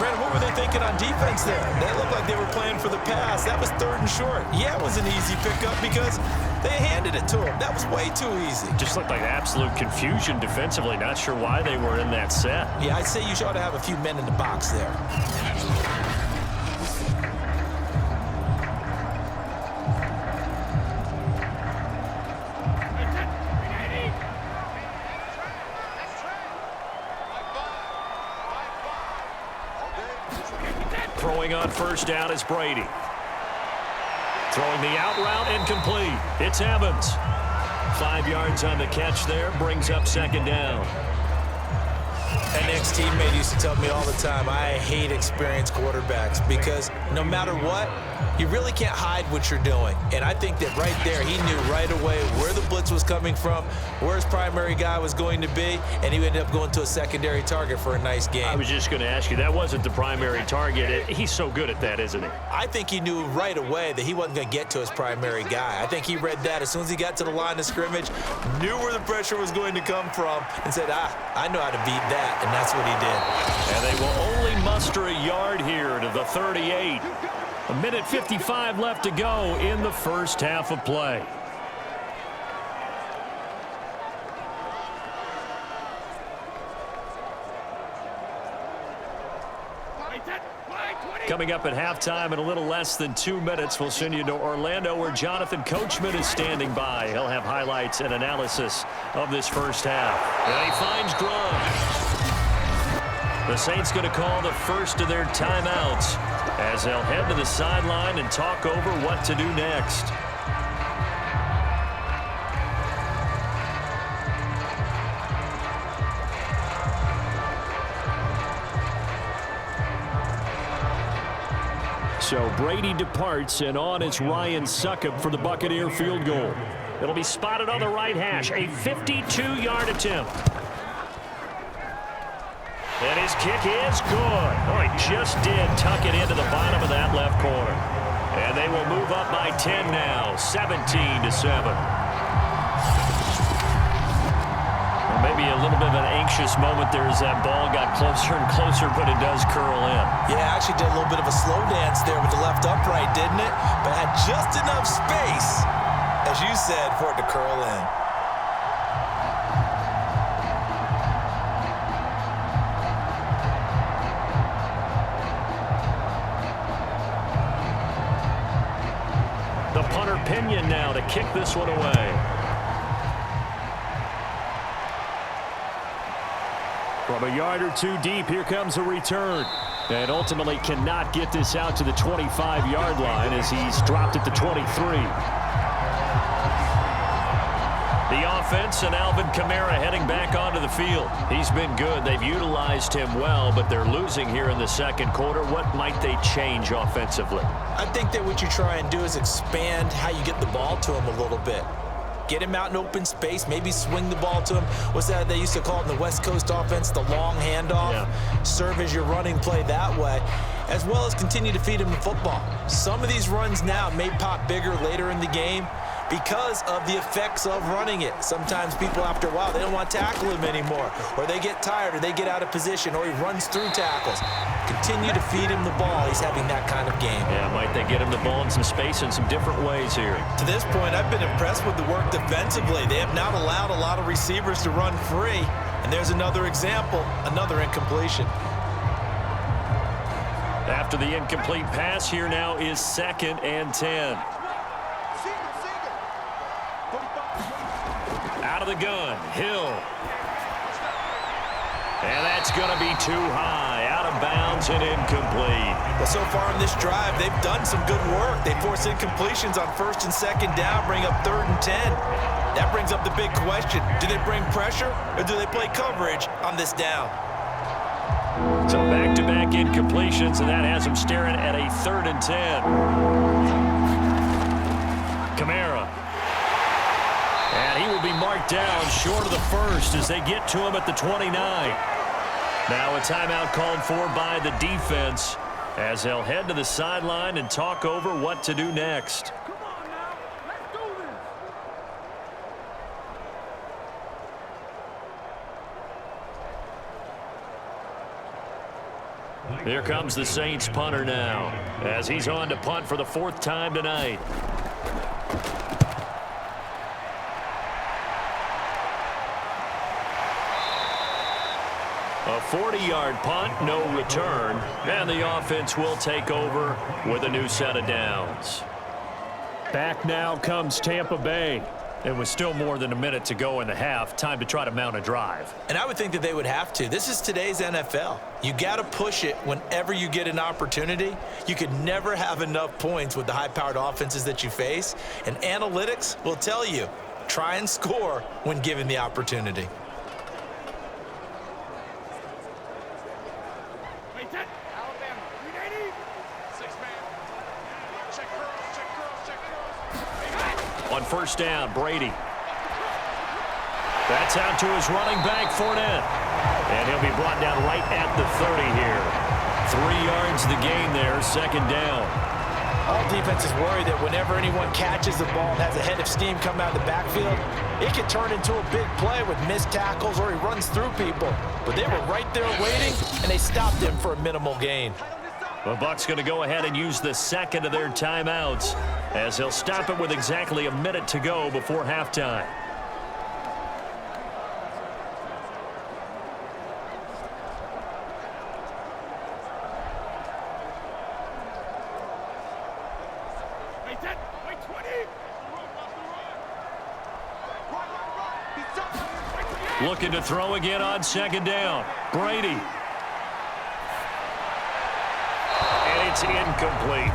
Brandon, what were they thinking on defense there? They looked like they were playing for the pass. That was 3rd and short. Yeah, it was an easy pickup because they handed it to him. That was way too easy. Just looked like absolute confusion defensively. Not sure why they were in that set. Yeah, I'd say you ought to have a few men in the box there. Throwing on first down is Brady. Throwing the out route incomplete. It's Evans. 5 yards on the catch there. Brings up second down. An ex-teammate used to tell me all the time, I hate experienced quarterbacks because no matter what, you really can't hide what you're doing. And I think that right there, he knew right away where the blitz was coming from, where his primary guy was going to be, and he ended up going to a secondary target for a nice game. I was just going to ask you, that wasn't the primary target. He's so good at that, isn't he? I think he knew right away that he wasn't going to get to his primary guy. I think he read that as soon as he got to the line of scrimmage, knew where the pressure was going to come from, and said, I know how to beat that, and that's what he did. And they will only muster a yard here to the 38. 1:55 left to go in the first half of play. Coming up at halftime in a little less than 2 minutes, we'll send you to Orlando where Jonathan Coachman is standing by. He'll have highlights and analysis of this first half. And he finds Gronk. The Saints going to call the first of their timeouts as they'll head to the sideline and talk over what to do next. So Brady departs, and on it's Ryan Succop for the Buccaneer field goal. It'll be spotted on the right hash, a 52-yard attempt. And his kick is good. Oh, he just did tuck it into the bottom of that left corner. And they will move up by 10 now, 17-7. Maybe a little bit of an anxious moment there as that ball got closer and closer, but it does curl in. Yeah, actually did a little bit of a slow dance there with the left upright, didn't it? But had just enough space, as you said, for it to curl in. The punter Pinion now to kick this one away. From a yard or two deep, here comes a return. And ultimately cannot get this out to the 25-yard line as he's dropped at the 23. The offense and Alvin Kamara heading back onto the field. He's been good. They've utilized him well, but they're losing here in the second quarter. What might they change offensively? I think that what you try and do is expand how you get the ball to him a little bit. Get him out in open space, maybe swing the ball to him. What's that they used to call it in the West Coast offense, the long handoff? Yeah. Serve as your running play that way, as well as continue to feed him the football. Some of these runs now may pop bigger later in the game because of the effects of running it. Sometimes people, after a while, they don't want to tackle him anymore, or they get tired, or they get out of position, or he runs through tackles. Continue to feed him the ball. He's having that kind of game. Yeah, might they get him the ball in some space in some different ways here? To this point, I've been impressed with the work defensively. They have not allowed a lot of receivers to run free. And there's another example, another incompletion. After the incomplete pass, here now is 2nd and 10. Out of the gun, Hill. And that's going to be too high, out of bounds and incomplete. Well, so far in this drive, they've done some good work. They force incompletions on 1st and 2nd down, bring up 3rd and 10. That brings up the big question. Do they bring pressure or do they play coverage on this down? So back-to-back incompletions, and that has them staring at a 3rd and 10. Kamara. And he will be marked down short of the first as they get to him at the 29. Now a timeout called for by the defense as they'll head to the sideline and talk over what to do next. Come on now, let's do this. Here comes the Saints punter now as he's on to punt for the 4th time tonight. A 40-yard punt, no return, and the offense will take over with a new set of downs. Back now comes Tampa Bay. It was still more than a minute to go in the half. Time to try to mount a drive. And I would think that they would have to. This is today's NFL. You got to push it whenever you get an opportunity. You could never have enough points with the high-powered offenses that you face. And analytics will tell you, try and score when given the opportunity. On 1st down, Brady. That's out to his running back, Fournette. And he'll be brought down right at the 30 here. 3 yards the gain there, 2nd down. All defenses worry that whenever anyone catches the ball and has a head of steam come out of the backfield, it can turn into a big play with missed tackles or he runs through people. But they were right there waiting, and they stopped him for a minimal gain. The Bucs going to go ahead and use the 2nd of their timeouts as they'll stop it with exactly a minute to go before halftime. Looking to throw again on 2nd down. Brady. And it's incomplete.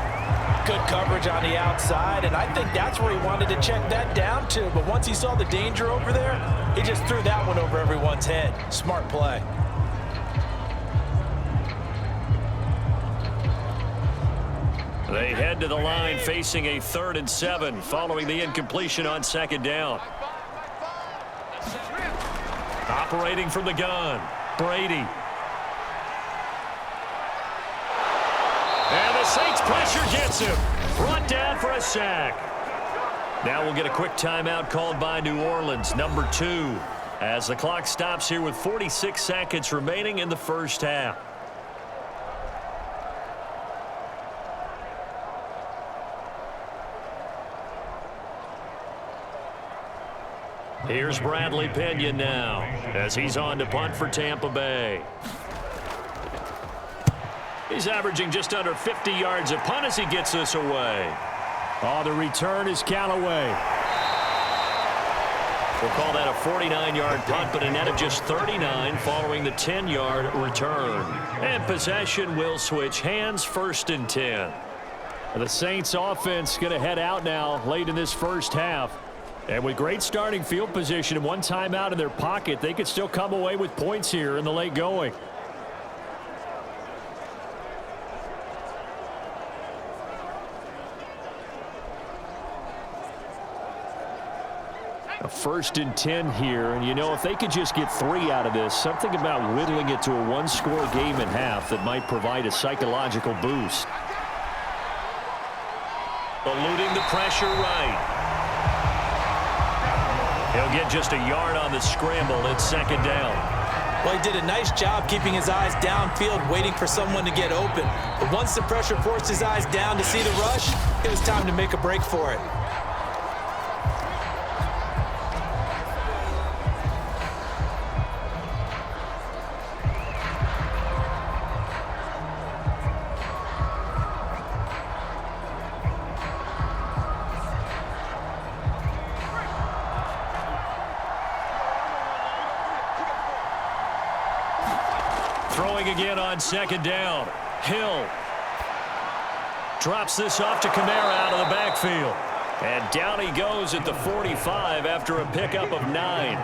Good coverage on the outside, and I think that's where he wanted to check that down to. But once he saw the danger over there, he just threw that one over everyone's head. Smart play. They head to the line facing a 3rd and 7 following the incompletion on 2nd down. Operating from the gun, Brady. Pressure gets him. Brought down for a sack. Now we'll get a quick timeout called by New Orleans, number 2, as the clock stops here with 46 seconds remaining in the first half. Here's Bradley Pinion now as he's on to punt for Tampa Bay. He's averaging just under 50 yards a punt as he gets this away. Oh, the return is Callaway. We'll call that a 49-yard punt, but a net of just 39 following the 10-yard return. And possession will switch hands, 1st and 10. The Saints offense going to head out now late in this first half. And with great starting field position and one timeout in their pocket, they could still come away with points here in the late going. A 1st and 10 here, and you know, if they could just get 3 out of this, something about whittling it to a one-score game at half that might provide a psychological boost. Eluding the pressure right. He'll get just a yard on the scramble. It's 2nd down. Well, he did a nice job keeping his eyes downfield, waiting for someone to get open. But once the pressure forced his eyes down to see the rush, it was time to make a break for it. Throwing again on 2nd down. Hill drops this off to Kamara out of the backfield. And down he goes at the 45 after a pickup of 9.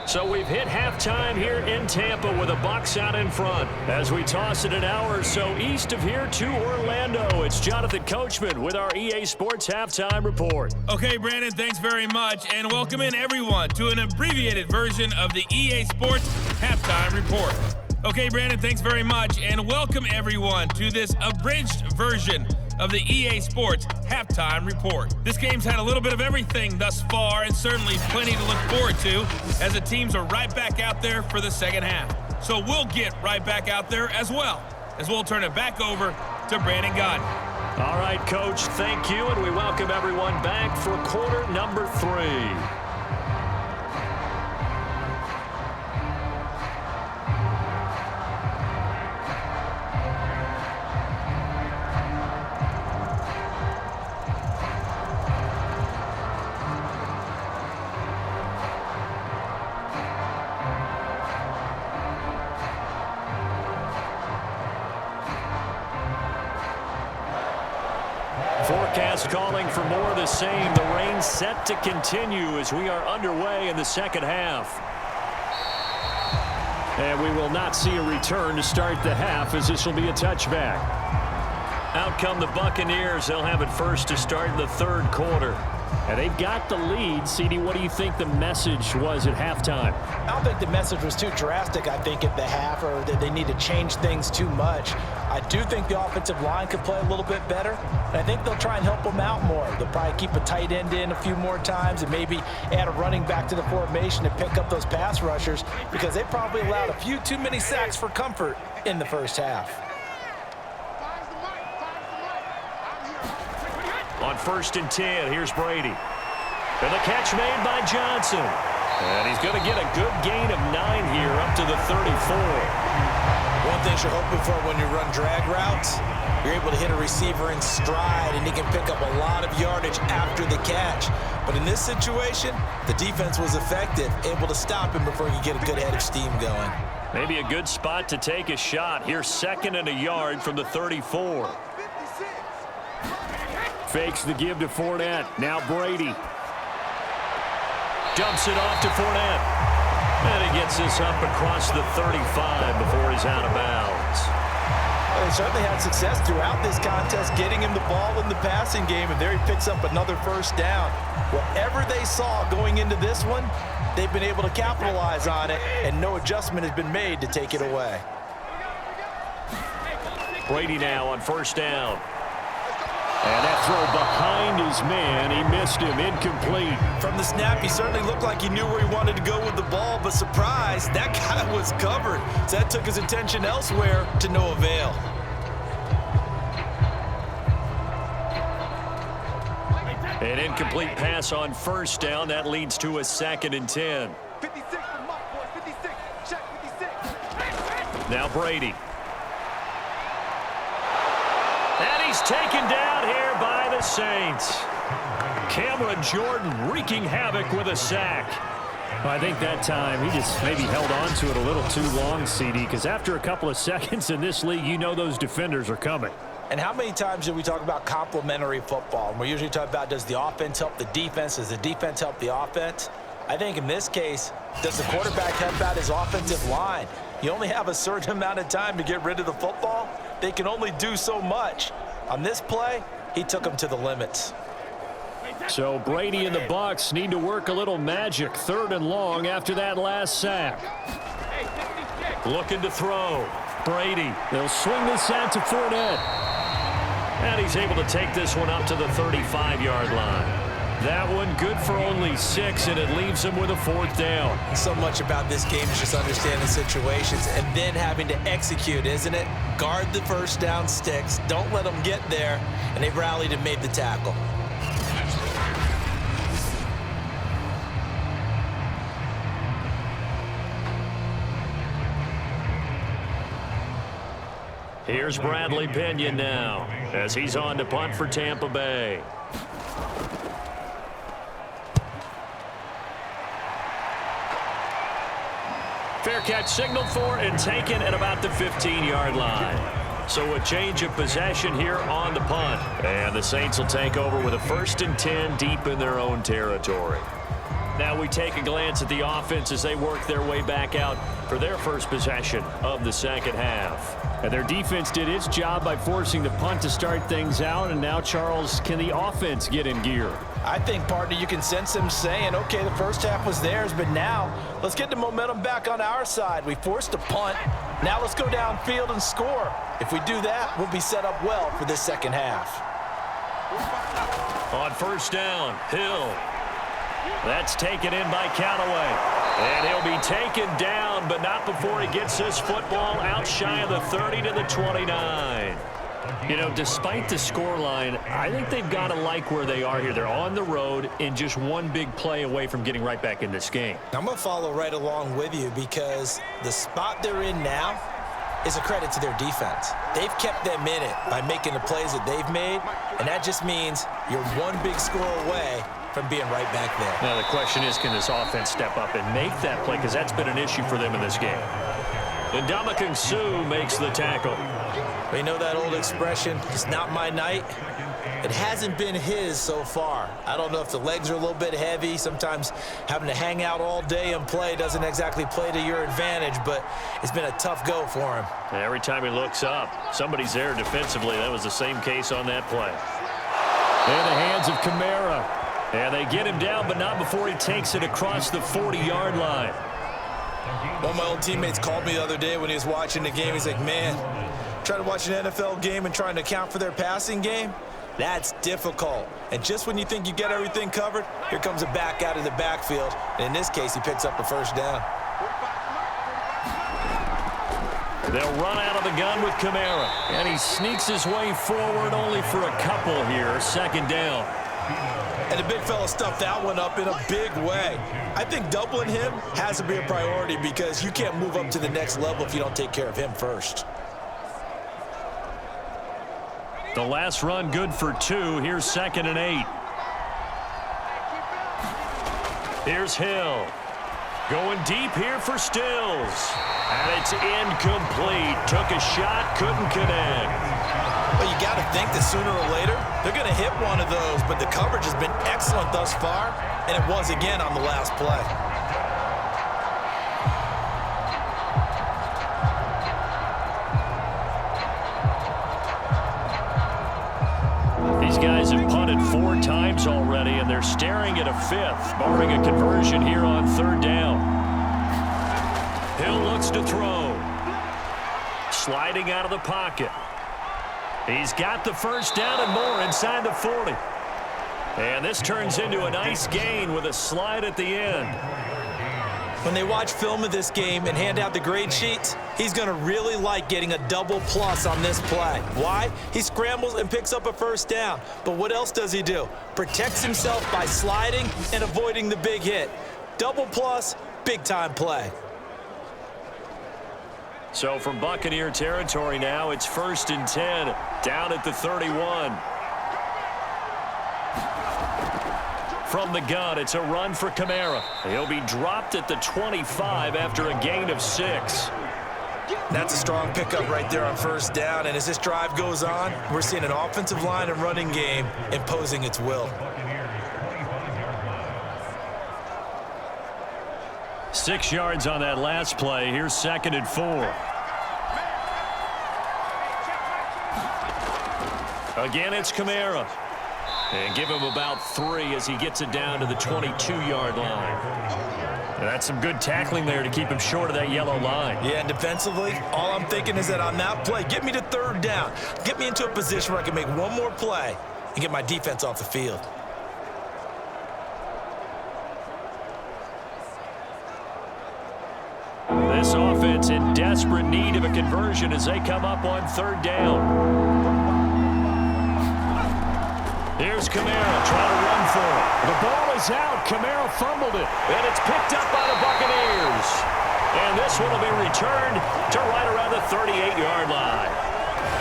So we've hit halftime here in Tampa with the Bucs out in front. As we toss it an hour or so east of here to Orlando, it's Jonathan Coachman with our EA Sports Halftime Report. Okay, Brandon, thanks very much, and welcome in everyone to an abbreviated version of the EA Sports Halftime Report. Okay, Brandon, thanks very much, and welcome everyone to this abridged version of the EA Sports Halftime Report. This game's had a little bit of everything thus far, and certainly plenty to look forward to as the teams are right back out there for the second half. So we'll get right back out there as well, as we'll turn it back over to Brandon Godden. All right, Coach, thank you, and we welcome everyone back for quarter number 3. Forecast calling for more of the same. The rain set to continue as we are underway in the second half. And we will not see a return to start the half, as this will be a touchback. Out come the Buccaneers. They'll have it first to start the 3rd quarter. And they've got the lead. CD, what do you think the message was at halftime? I don't think the message was too drastic, I think, at the half, or that they need to change things too much. I do think the offensive line could play a little bit better, and I think they'll try and help them out more. They'll probably keep a tight end in a few more times and maybe add a running back to the formation to pick up those pass rushers, because they probably allowed a few too many sacks for comfort in the first half. On 1st and 10, here's Brady. And the catch made by Johnson. And he's going to get a good gain of 9 here up to the 34. One thing you're hoping for when you run drag routes, you're able to hit a receiver in stride, and he can pick up a lot of yardage after the catch. But in this situation, the defense was effective, able to stop him before he could get a good head of steam going. Maybe a good spot to take a shot. Here's 2nd and a yard from the 34. Fakes the give to Fournette. Now Brady. Dumps it off to Fournette. And he gets this up across the 35 before he's out of bounds. Well, they certainly had success throughout this contest, getting him the ball in the passing game, and there he picks up another first down. Whatever they saw going into this one, they've been able to capitalize on it, and no adjustment has been made to take it away. Brady now on first down. And that throw behind his man, he missed him, incomplete. From the snap, he certainly looked like he knew where he wanted to go with the ball, but surprise, that guy was covered. So that took his attention elsewhere to no avail. An incomplete pass on first down. That leads to a 2nd and 10. 56 from Muff, boy. 56. Check 56. Now Brady. And he's taken down here by the Saints. Cameron Jordan wreaking havoc with a sack. Well, I think that time he just maybe held on to it a little too long, CD, because after a couple of seconds in this league, you know those defenders are coming. And how many times do we talk about complementary football? And we're usually talking about, does the offense help the defense? Does the defense help the offense? I think in this case, does the quarterback help out his offensive line? You only have a certain amount of time to get rid of the football. They can only do so much. On this play, he took them to the limits. So Brady and the Bucs need to work a little magic. 3rd and long after that last sack. Looking to throw. Brady. They'll swing this out to Fournette. And he's able to take this one up to the 35-yard line. That one good for only 6, and it leaves him with a 4th down. So much about this game is just understanding situations and then having to execute, isn't it? Guard the first down sticks. Don't let them get there. And they rallied and made the tackle. Here's Bradley Pinion now as he's on to punt for Tampa Bay. Fair catch signaled for and taken at about the 15-yard line. So a change of possession here on the punt. And the Saints will take over with a 1st and 10 deep in their own territory. Now we take a glance at the offense as they work their way back out for their first possession of the second half. And their defense did its job by forcing the punt to start things out. And now, Charles, can the offense get in gear? I think, partner, you can sense them saying, okay, the first half was theirs, but now let's get the momentum back on our side. We forced a punt. Now let's go downfield and score. If we do that, we'll be set up well for this second half. On first down, Hill. That's taken in by Callaway. And he'll be taken down, but not before he gets this football out shy of the 30 to the 29. You know, despite the scoreline, I think they've got to like where they are here. They're on the road and just one big play away from getting right back in this game. I'm going to follow right along with you because the spot they're in now is a credit to their defense. They've kept them in it by making the plays that they've made, and that just means you're one big score away from being right back there. Now the question is, can this offense step up and make that play? Because that's been an issue for them in this game. And Ndamukong Suh makes the tackle. You know that old expression, it's not my night? It hasn't been his so far. I don't know if the legs are a little bit heavy. Sometimes having to hang out all day and play doesn't exactly play to your advantage, but it's been a tough go for him. And every time he looks up, somebody's there defensively. That was the same case on that play. In the hands of Kamara. And they get him down, but not before he takes it across the 40-yard line. One of my old teammates called me the other day when he was watching the game. He's like, man, trying to watch an NFL game and trying to account for their passing game, that's difficult. And just when you think you get everything covered, here comes a back out of the backfield. And in this case, he picks up a first down. They'll run out of the gun with Kamara. And he sneaks his way forward only for a couple here. 2nd down. And the big fella stuffed that one up in a big way. I think doubling him has to be a priority because you can't move up to the next level if you don't take care of him first. The last run good for 2. Here's 2nd and 8. Here's Hill. Going deep here for Stills. And it's incomplete. Took a shot, couldn't connect. Well, you got to think that sooner or later, they're going to hit one of those, but the coverage has been excellent thus far, and it was again on the last play. it 4 times already, and they're staring at a 5th, barring a conversion here on 3rd down. Hill looks to throw. Sliding out of the pocket. He's got the 1st down and more inside the 40. And this turns into a nice gain with a slide at the end. When they watch film of this game and hand out the grade sheets, he's going to really like getting a double plus on this play. Why? He scrambles and picks up a 1st down. But what else does he do? Protects himself by sliding and avoiding the big hit. Double plus, big-time play. So from Buccaneer territory now, it's 1st and 10, down at the 31. From the gun, it's a run for Kamara. He'll be dropped at the 25 after a gain of 6. That's a strong pickup right there on 1st down, and as this drive goes on, we're seeing an offensive line and running game imposing its will. 6 yards on that last play. Here's 2nd and 4. Again, it's Kamara. And give him about 3 as he gets it down to the 22-yard line. And that's some good tackling there to keep him short of that yellow line. Yeah, and defensively, all I'm thinking is that on that play, get me to 3rd down. Get me into a position where I can make one more play and get my defense off the field. This offense in desperate need of a conversion as they come up on 3rd down. Here's Kamara trying to run for it. The ball is out. Kamara fumbled it. And it's picked up by the Buccaneers. And this one will be returned to right around the 38-yard line.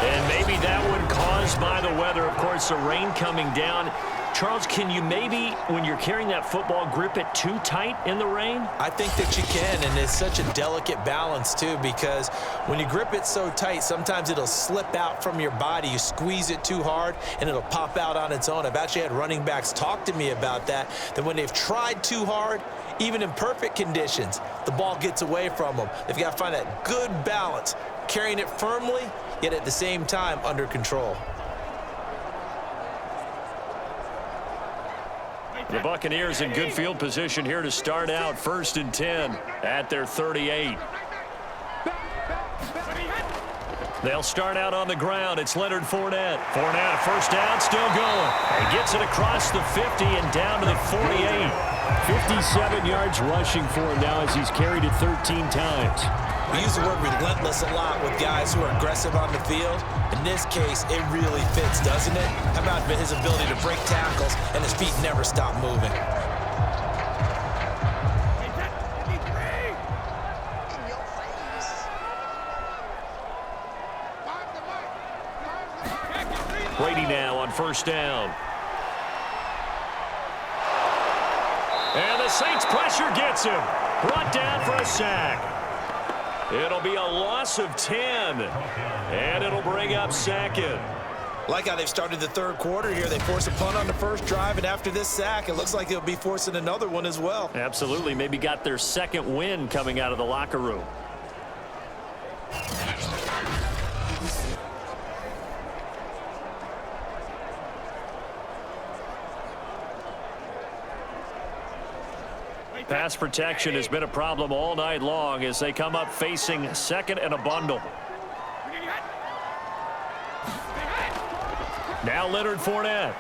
And maybe that one caused by the weather. Of course, the rain coming down. Charles, can you maybe, when you're carrying that football, grip it too tight in the rain? I think that you can, and it's such a delicate balance, too, because when you grip it so tight, sometimes it'll slip out from your body. You squeeze it too hard, and it'll pop out on its own. I've actually had running backs talk to me about that when they've tried too hard, even in perfect conditions, the ball gets away from them. They've got to find that good balance, carrying it firmly, yet at the same time under control. The Buccaneers in good field position here to start out 1st and 10 at their 38. They'll start out on the ground. It's Leonard Fournette. Fournette, 1st down, still going. And gets it across the 50 and down to the 48. 57 yards rushing for him now as he's carried it 13 times. We use the word relentless a lot with guys who are aggressive on the field. In this case, it really fits, doesn't it? How about his ability to break tackles and his feet never stop moving? Brady now on 1st down. And the Saints pressure gets him. Brought down for a sack. It'll be a loss of 10, and it'll bring up 2nd. Like how they've started the 3rd quarter here. They force a punt on the 1st drive, and after this sack, it looks like they'll be forcing another one as well. Absolutely. Maybe got their 2nd win coming out of the locker room. Pass protection has been a problem all night long as they come up facing 2nd and a bundle. Now Leonard Fournette.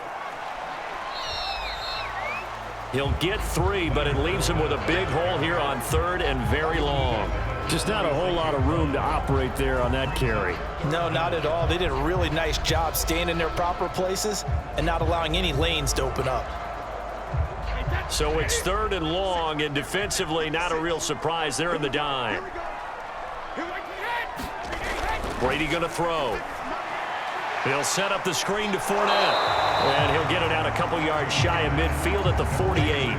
He'll get 3, but it leaves him with a big hole here on 3rd and very long. Just not a whole lot of room to operate there on that carry. No, not at all. They did a really nice job staying in their proper places and not allowing any lanes to open up. So it's 3rd and long, and defensively not a real surprise. They're in the dime. Brady going to throw. He'll set up the screen to Fournette, and he'll get it out a couple yards shy of midfield at the 48.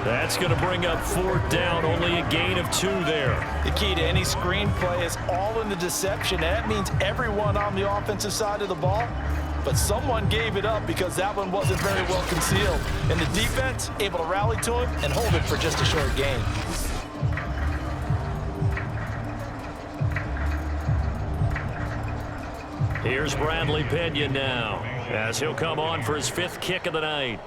That's going to bring up 4th down, only a gain of 2 there. The key to any screen play is all in the deception. That means everyone on the offensive side of the ball, but someone gave it up because that one wasn't very well concealed. And the defense able to rally to him and hold it for just a short gain. Here's Bradley Pinion now. as he'll come on for his 5th kick of the night.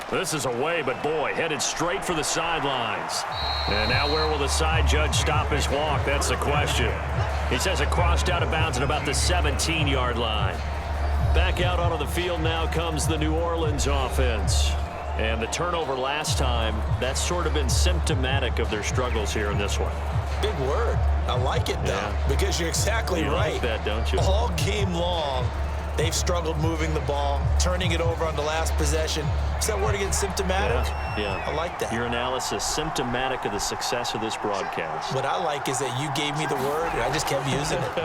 This is away, but boy, headed straight for the sidelines. And now where will the side judge stop his walk? That's the question. He says it crossed out of bounds at about the 17-yard line. Back out onto the field now comes the New Orleans offense. And the turnover last time, that's sort of been symptomatic of their struggles here in this one. Big word. I like it, though, because you're exactly right. You like that, don't you? All game long, they've struggled moving the ball, turning it over on the last possession. Is that word again, symptomatic? Yeah. I like that. Your analysis, symptomatic of the success of this broadcast. What I like is that you gave me the word, and I just kept using it.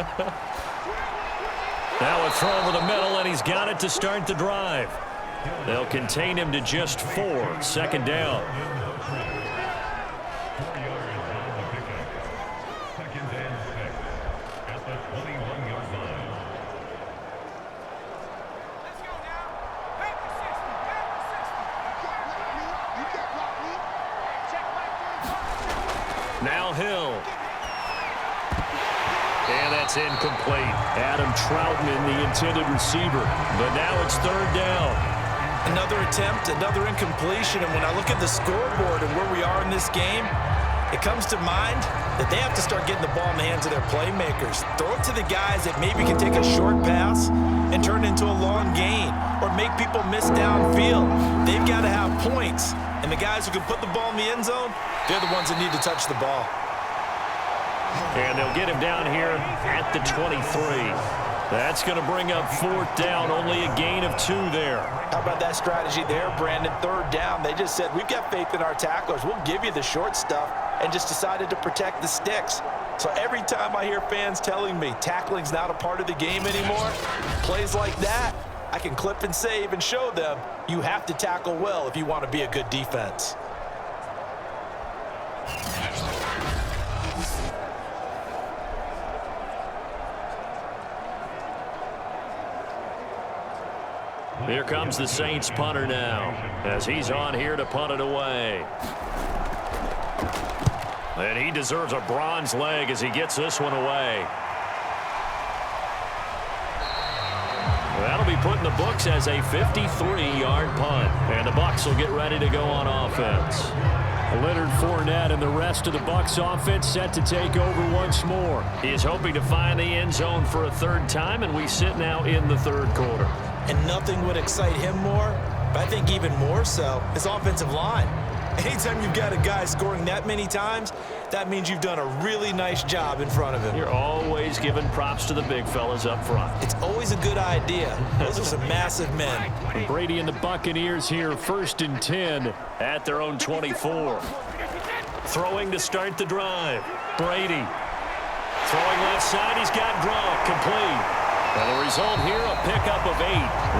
Now a throw over the middle, and he's got it to start the drive. They'll contain him to just 4. 2nd down. Now Hill. And that's incomplete. Adam Troutman, the intended receiver. But now it's 3rd down. Another attempt, another incompletion, and when I look at the scoreboard and where we are in this game, it comes to mind that they have to start getting the ball in the hands of their playmakers. Throw it to the guys that maybe can take a short pass and turn it into a long gain or make people miss downfield. They've got to have points, and the guys who can put the ball in the end zone, they're the ones that need to touch the ball. And they'll get him down here at the 23. That's going to bring up 4th down, only a gain of 2 there. How about that strategy there, Brandon? 3rd down, they just said, we've got faith in our tacklers. We'll give you the short stuff, and just decided to protect the sticks. So every time I hear fans telling me tackling's not a part of the game anymore, plays like that, I can clip and save and show them you have to tackle well if you want to be a good defense. Here comes the Saints punter now, as he's on here to punt it away. And he deserves a bronze leg as he gets this one away. That'll be put in the books as a 53-yard punt. And the Bucs will get ready to go on offense. Leonard Fournette and the rest of the Bucs offense set to take over once more. He is hoping to find the end zone for a 3rd time, and we sit now in the 3rd quarter. And nothing would excite him more, but I think even more so, his offensive line. Anytime you've got a guy scoring that many times, that means you've done a really nice job in front of him. You're always giving props to the big fellas up front. It's always a good idea. Those are some massive men. Brady and the Buccaneers here, 1st and 10 at their own 24. Throwing to start the drive. Brady. Throwing left side, he's got Gronk, complete. And the result here, a pickup of 8.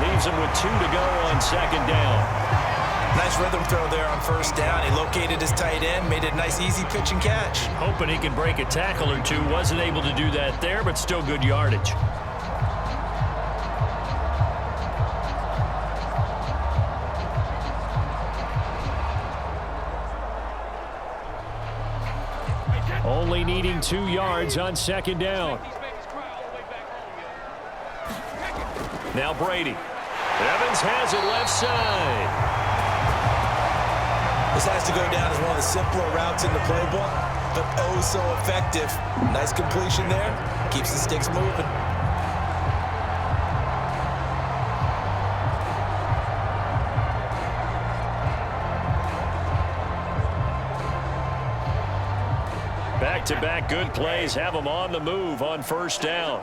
Leaves him with 2 to go on 2nd down. Nice rhythm throw there on 1st down. He located his tight end, made it a nice easy pitch and catch. Hoping he can break a tackle or 2. Wasn't able to do that there, but still good yardage. Only needing 2 yards on 2nd down. Now Brady. Evans has it left side. This has to go down as one of the simpler routes in the playbook, but oh so effective. Nice completion there. Keeps the sticks moving. Back-to-back good plays have him on the move on 1st down.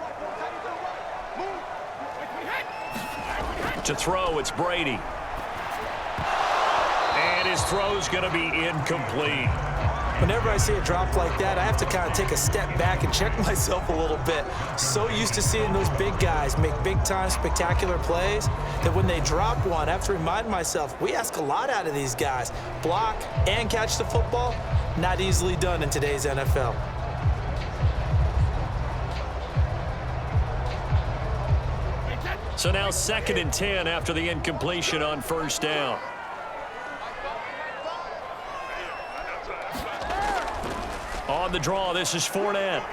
To throw, it's Brady. And his throw's going to be incomplete. Whenever I see a drop like that, I have to kind of take a step back and check myself a little bit. So used to seeing those big guys make big-time spectacular plays that when they drop one, I have to remind myself, we ask a lot out of these guys. Block and catch the football, not easily done in today's NFL. So now 2nd and 10 after the incompletion on 1st down. On the draw, this is Fournette.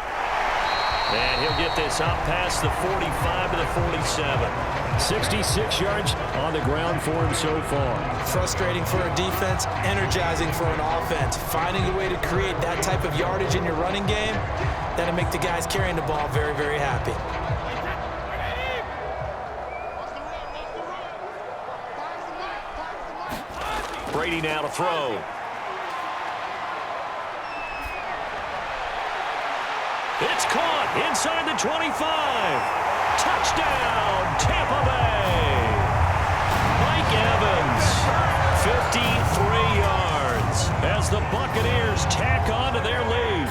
And he'll get this up past the 45 to the 47. 66 yards on the ground for him so far. Frustrating for a defense, energizing for an offense. Finding a way to create that type of yardage in your running game, that'll make the guys carrying the ball very, very happy. Brady now to throw. It's caught inside the 25. Touchdown, Tampa Bay. Mike Evans, 53 yards as the Buccaneers tack on to their lead.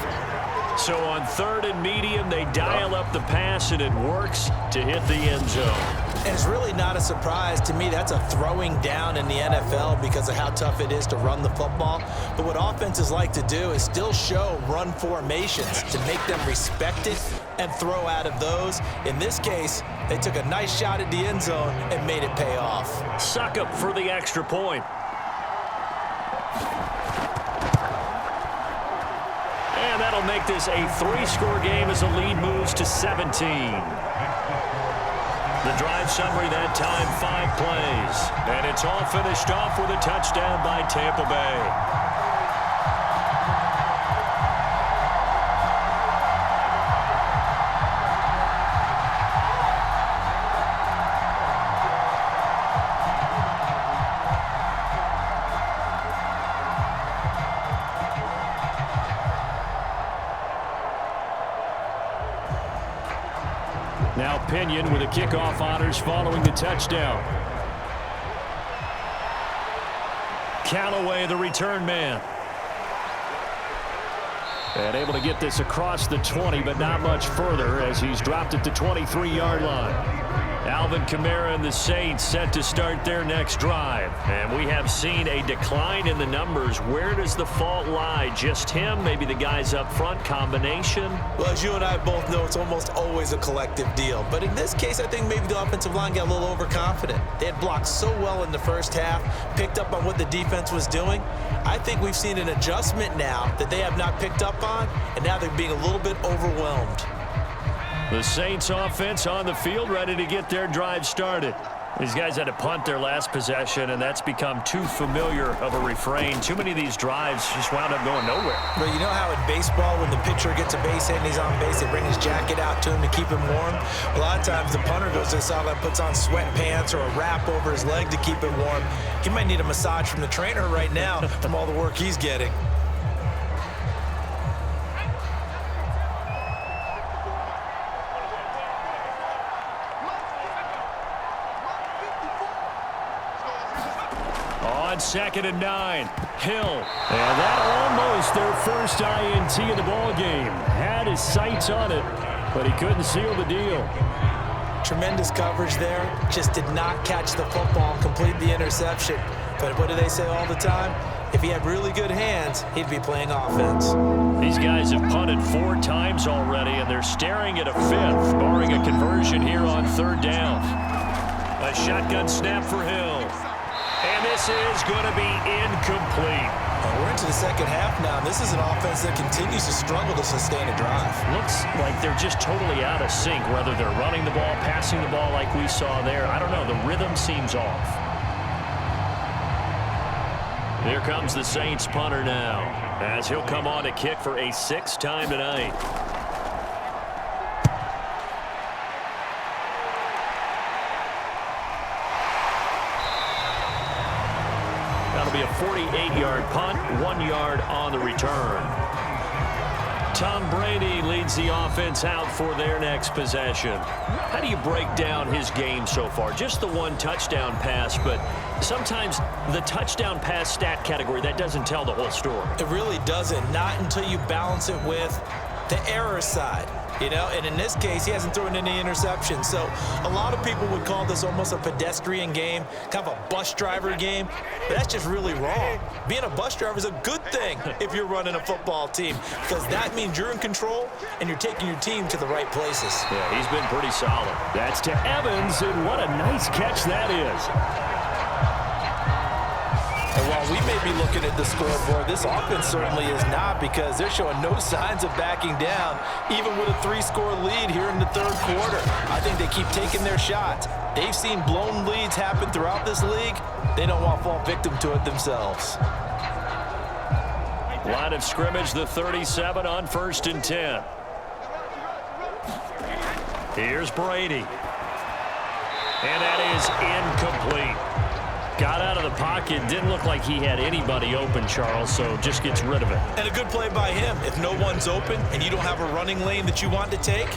So on 3rd and medium, they dial up the pass, and it works to hit the end zone. And it's really not a surprise to me. That's a throwing down in the NFL because of how tough it is to run the football. But what offenses like to do is still show run formations to make them respect it and throw out of those. In this case, they took a nice shot at the end zone and made it pay off. Succop for the extra point. And that'll make this a 3-score game as the lead moves to 17. The drive summary that time, 5 plays. And it's all finished off with a touchdown by Tampa Bay. Now Pinion with the kickoff honors following the touchdown. Callaway, the return man. And able to get this across the 20, but not much further as he's dropped it to 23-yard line. Alvin Kamara and the Saints set to start their next drive. And we have seen a decline in the numbers. Where does the fault lie? Just him? Maybe the guys up front? Combination? Well, as you and I both know, it's almost always a collective deal. But in this case, I think maybe the offensive line got a little overconfident. They had blocked so well in the first half, picked up on what the defense was doing. I think we've seen an adjustment now that they have not picked up on, and now they're being a little bit overwhelmed. The Saints offense on the field, ready to get their drive started. These guys had to punt their last possession, and that's become too familiar of a refrain. Too many of these drives just wound up going nowhere. But you know how in baseball, when the pitcher gets a base hit and he's on base, they bring his jacket out to him to keep him warm? A lot of times the punter goes to the sideline, puts on sweatpants or a wrap over his leg to keep it warm. He might need a massage from the trainer right now from all the work he's getting. On 2nd and 9, Hill. And that almost their first INT of the ball game. Had his sights on it, but he couldn't seal the deal. Tremendous coverage there. Just did not catch the football, complete the interception. But what do they say all the time? If he had really good hands, he'd be playing offense. These guys have punted 4 times already, and they're staring at a 5th, barring a conversion here on 3rd down. A shotgun snap for Hill. And this is going to be incomplete. We're into the second half now, and this is an offense that continues to struggle to sustain a drive. Looks like they're just totally out of sync, whether they're running the ball, passing the ball like we saw there. I don't know. The rhythm seems off. Here comes the Saints punter now, as he'll come on to kick for a 6th time tonight. That'll be a 48-yard punt, 1 yard on the return. Tom Brady leads the offense out for their next possession. How do you break down his game so far? Just the 1 touchdown pass, but sometimes the touchdown pass stat category, that doesn't tell the whole story. It really doesn't, not until you balance it with the error side. You know, and in this case, he hasn't thrown any interceptions. So a lot of people would call this almost a pedestrian game, kind of a bus driver game. But that's just really wrong. Being a bus driver is a good thing if you're running a football team, because that means you're in control and you're taking your team to the right places. Yeah, he's been pretty solid. That's to Evans, and what a nice catch that is. And while we may be looking at the scoreboard. This offense certainly is not, because they're showing no signs of backing down, even with a 3-score lead here in the third quarter. I think they keep taking their shots. They've seen blown leads happen throughout this league. They don't want to fall victim to it themselves. Line of scrimmage, the 37 on 1st and 10. Here's Brady. And that is incomplete. Got out of the pocket. Didn't look like he had anybody open, Charles, so just gets rid of it. And a good play by him. If no one's open and you don't have a running lane that you want to take,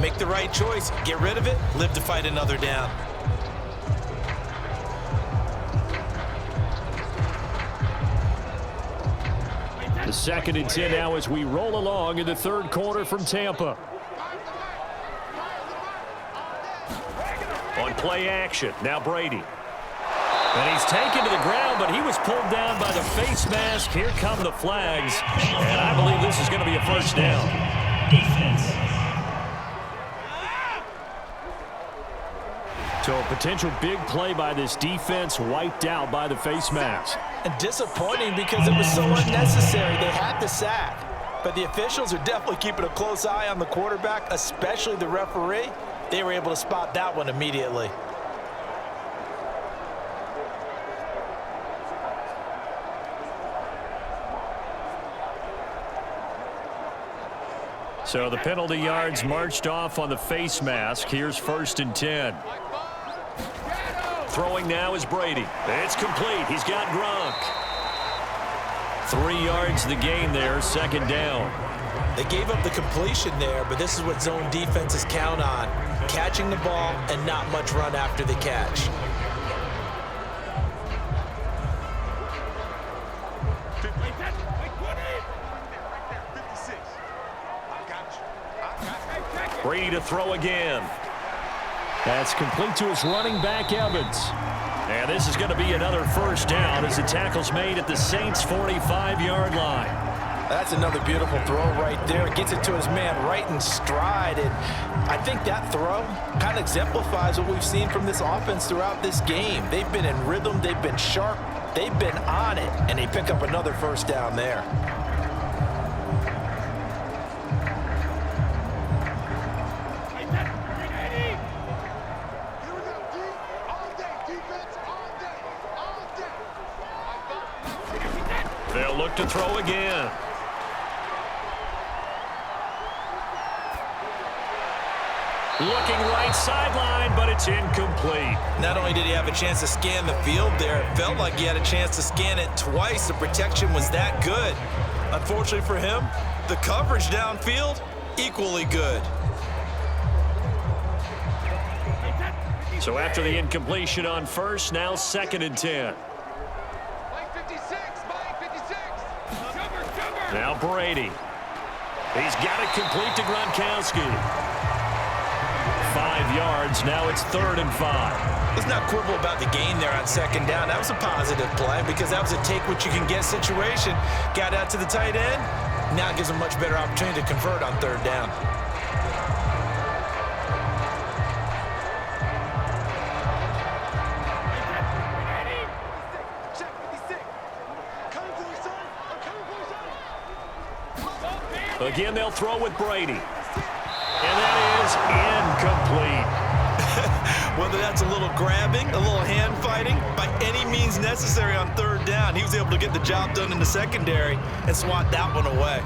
make the right choice. Get rid of it. Live to fight another down. The 2nd and 10 now as we roll along in the third quarter from Tampa. On play action, now Brady. And he's taken to the ground, but he was pulled down by the face mask. Here come the flags, and I believe this is going to be a first down. So a potential big play by this defense wiped out by the face mask. And disappointing because it was so unnecessary. They had the sack. But the officials are definitely keeping a close eye on the quarterback, especially the referee. They were able to spot that one immediately. So the penalty yards marched off on the face mask. Here's 1st and 10. Throwing now is Brady. It's complete. He's got Gronk. 3 yards the gain there, 2nd down. They gave up the completion there, but this is what zone defenses count on. Catching the ball and not much run after the catch. Brady to throw again. That's complete to his running back, Evans. And this is going to be another first down as the tackle's made at the Saints' 45-yard line. That's another beautiful throw right there. Gets it to his man right in stride. And I think that throw kind of exemplifies what we've seen from this offense throughout this game. They've been in rhythm. They've been sharp. They've been on it. And they pick up another first down there. They'll look to throw again. Looking right sideline, but it's incomplete. Not only did he have a chance to scan the field there, it felt like he had a chance to scan it twice. The protection was that good. Unfortunately for him, the coverage downfield, equally good. So after the incompletion on first, now 2nd and 10. Now Brady. He's got it complete to Gronkowski. 5 yards. Now it's 3rd and 5. Let's not quibble about the gain there on 2nd down. That was a positive play because that was a take-what-you-can-get situation. Got out to the tight end. Now it gives him a much better opportunity to convert on 3rd down. Again, they'll throw with Brady. And that is incomplete. Whether that's a little grabbing, a little hand fighting, by any means necessary on 3rd down, he was able to get the job done in the secondary and swat that one away.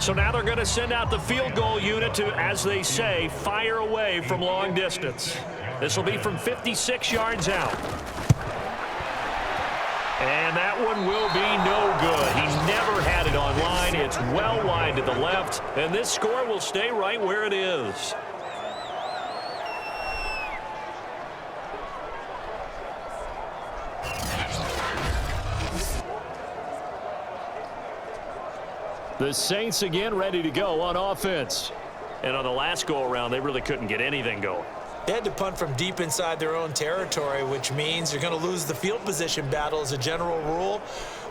So now they're going to send out the field goal unit to, as they say, fire away from long distance. This will be from 56 yards out. And that one will be no good. He never had it on line. It's well wide to the left, and this score will stay right where it is. The Saints again ready to go on offense. And on the last go-around, they really couldn't get anything going. They had to punt from deep inside their own territory, which means you're going to lose the field position battle as a general rule.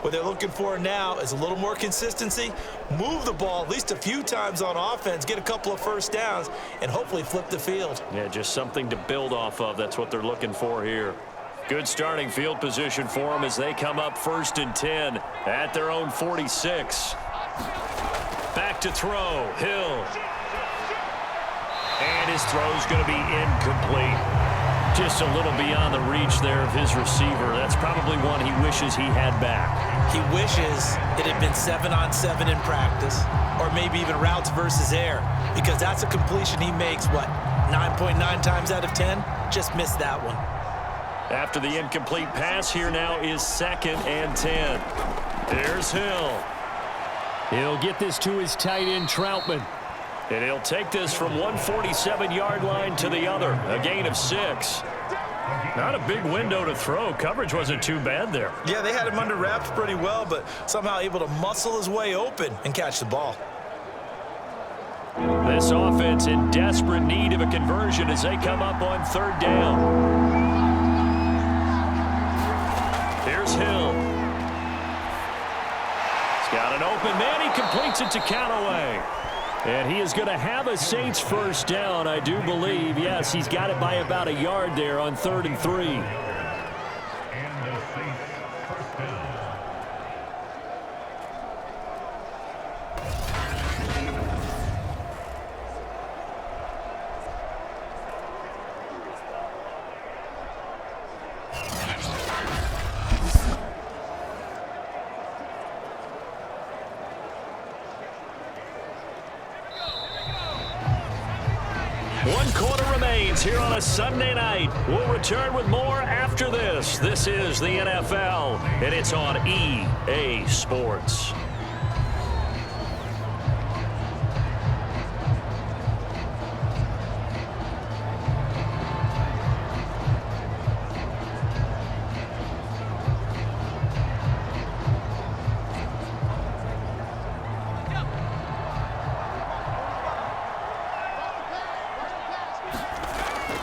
What they're looking for now is a little more consistency, move the ball at least a few times on offense, get a couple of first downs, and hopefully flip the field. Yeah, just something to build off of. That's what they're looking for here. Good starting field position for them as they come up 1st and 10 at their own 46. Back to throw, Hill. And his throw's going to be incomplete. Just a little beyond the reach there of his receiver. That's probably one he wishes he had back. He wishes it had been 7-on-7 in practice, or maybe even routes versus air, because that's a completion he makes, what, 9.9 times out of 10? Just missed that one. After the incomplete pass, here now is 2nd and 10. There's Hill. He'll get this to his tight end, Troutman. And he'll take this from 147-yard line to the other. A gain of 6. Not a big window to throw. Coverage wasn't too bad there. Yeah, they had him under wraps pretty well, but somehow able to muscle his way open and catch the ball. This offense in desperate need of a conversion as they come up on 3rd down. Here's Hill. He's got an open man. He completes it to Callaway. And he is going to have a Saints first down, I do believe. Yes, he's got it by about a yard there on 3rd and 3. Here on a Sunday night. We'll return with more after this. This is the NFL, and it's on EA Sports.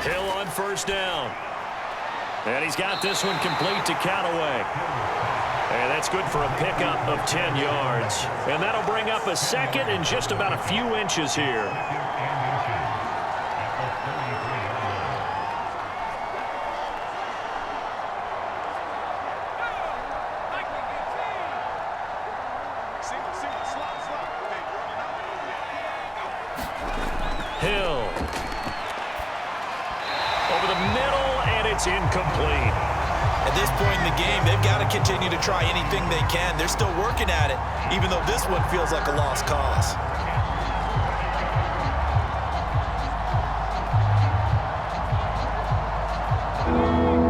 Hill on 1st down. And he's got this one complete to Callaway. And that's good for a pickup of 10 yards. And that'll bring up a 2nd and just about a few inches here. Hill. Over the middle, and it's incomplete. At this point in the game, they've got to continue to try anything they can. They're still working at it, even though this one feels like a lost cause.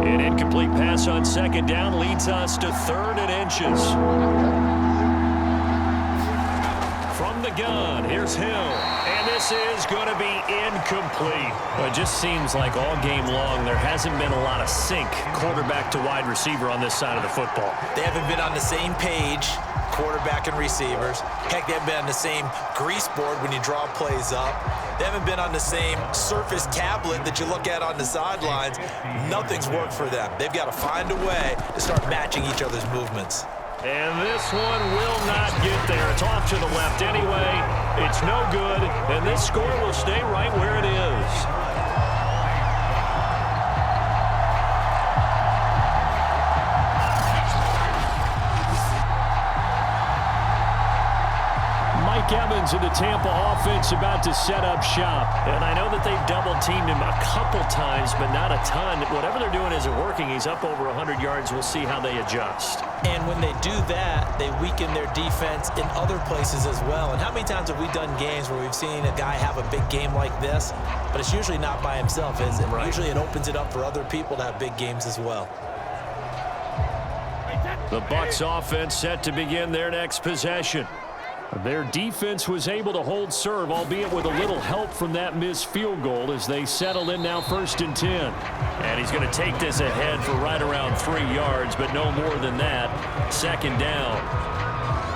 An incomplete pass on 2nd down leads us to 3rd and inches. From the gun, here's Hill. And this is going to be incomplete. Well, it just seems like all game long there hasn't been a lot of sync quarterback to wide receiver on this side of the football. They haven't been on the same page, quarterback and receivers. Heck, they haven't been on the same grease board when you draw plays up. They haven't been on the same surface tablet that you look at on the sidelines. Nothing's worked for them. They've got to find a way to start matching each other's movements. And this one will not get there. It's off to the left anyway. It's no good, and this score will stay right where it is. Evans of the Tampa offense about to set up shop. And I know that they've double-teamed him a couple times, but not a ton. Whatever they're doing isn't working. He's up over 100 yards. We'll see how they adjust. And when they do that, they weaken their defense in other places as well. And how many times have we done games where we've seen a guy have a big game like this, but it's usually not by himself, is it? Right. Usually it opens it up for other people to have big games as well. The Bucs offense set to begin their next possession. Their defense was able to hold serve, albeit with a little help from that missed field goal as they settle in now 1st and 10. And he's going to take this ahead for right around 3 yards, but no more than that. 2nd down.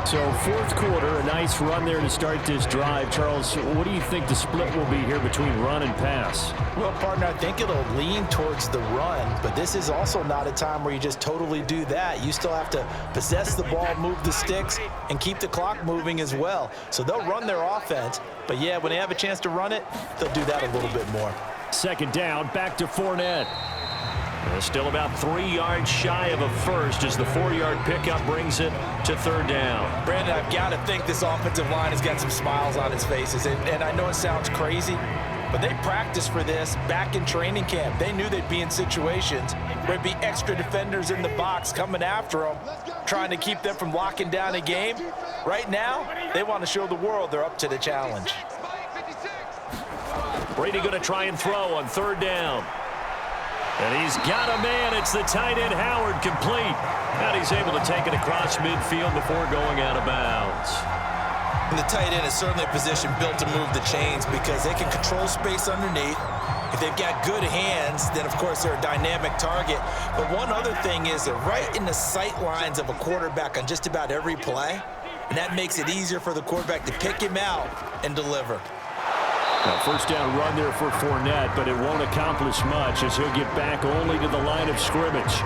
So fourth quarter, a nice run there to start this drive. Charles, what do you think the split will be here between run and pass? Well, partner, I think it'll lean towards the run, but this is also not a time where you just totally do that. You still have to possess the ball, move the sticks, and keep the clock moving as well. So they'll run their offense, but yeah, when they have a chance to run it, they'll do that a little bit more. Second down, back to Fournette. Still about 3 yards shy of a first as the 4-yard pickup brings it to third down. Brandon, I've got to think this offensive line has got some smiles on its faces. And I know it sounds crazy, but they practiced for this back in training camp. They knew they'd be in situations where there'd be extra defenders in the box coming after them, trying to keep them from locking down a game. Right now, they want to show the world they're up to the challenge. Brady going to try and throw on third down. And he's got a man. It's the tight end, Howard, complete. And he's able to take it across midfield before going out of bounds. And the tight end is certainly a position built to move the chains because they can control space underneath. If they've got good hands, then, of course, they're a dynamic target. But one other thing is they're right in the sight lines of a quarterback on just about every play. And that makes it easier for the quarterback to pick him out and deliver. Now, first down run there for Fournette, but it won't accomplish much as he'll get back only to the line of scrimmage.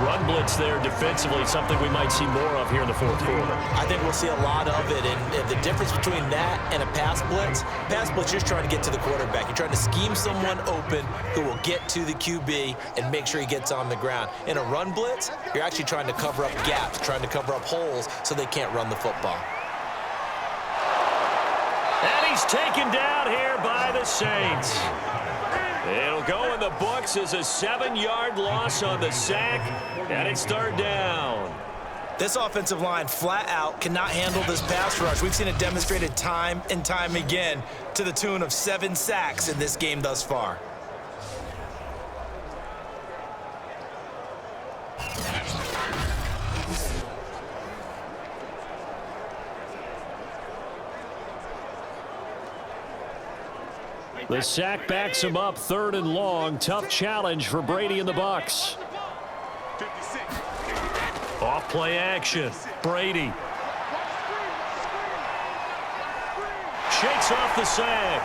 Run blitz there defensively, something we might see more of here in the fourth quarter. I think we'll see a lot of it, and the difference between that and a pass blitz, you're just trying to get to the quarterback. You're trying to scheme someone open who will get to the QB and make sure he gets on the ground. In a run blitz, you're actually trying to cover up gaps, trying to cover up holes so they can't run the football. And he's taken down here by the Saints. It'll go in the books as a 7-yard loss on the sack, and it's third down. This offensive line flat out cannot handle this pass rush. We've seen it demonstrated time and time again to the tune of 7 sacks in this game thus far. The sack backs him up, third and long. Tough challenge for Brady and the Bucs. Off play action. Brady. Shakes off the sack.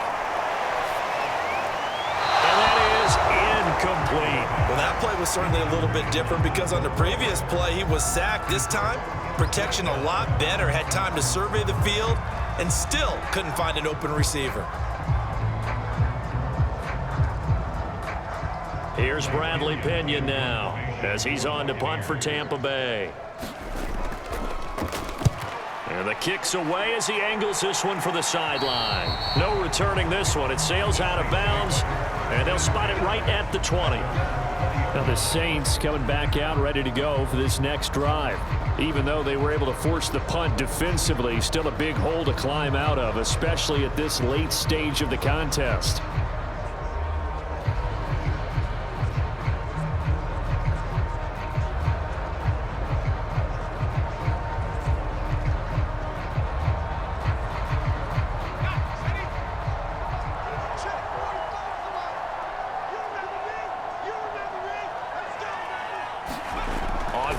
And that is incomplete. Well, that play was certainly a little bit different because on the previous play, he was sacked. This time, protection a lot better. Had time to survey the field and still couldn't find an open receiver. Here's Bradley Pinion now as he's on to punt for Tampa Bay. And the kick's away as he angles this one for the sideline. No returning this one. It sails out of bounds, and they'll spot it right at the 20. Now the Saints coming back out ready to go for this next drive. Even though they were able to force the punt defensively, still a big hole to climb out of, especially at this late stage of the contest.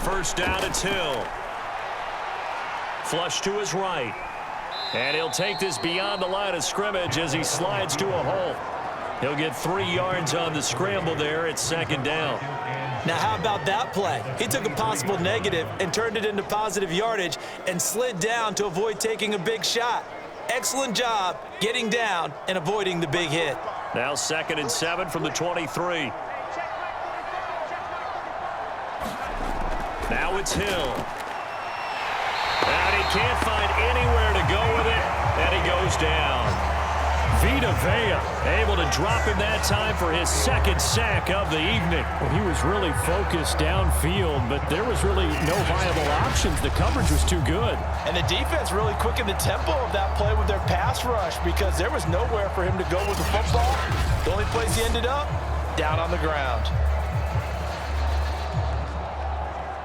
First down, it's Hill. Flush to his right. And he'll take this beyond the line of scrimmage as he slides to a hole. He'll get 3 yards on the scramble there. It's second down. Now, how about that play? He took a possible negative and turned it into positive yardage and slid down to avoid taking a big shot. Excellent job getting down and avoiding the big hit. Now 2nd and 7 from the 23. Now it's Hill. And he can't find anywhere to go with it, and he goes down. Vita Vea able to drop him that time for his 2nd sack of the evening. Well, he was really focused downfield, but there was really no viable options. The coverage was too good. And the defense really quickened the tempo of that play with their pass rush because there was nowhere for him to go with the football. The only place he ended up, down on the ground.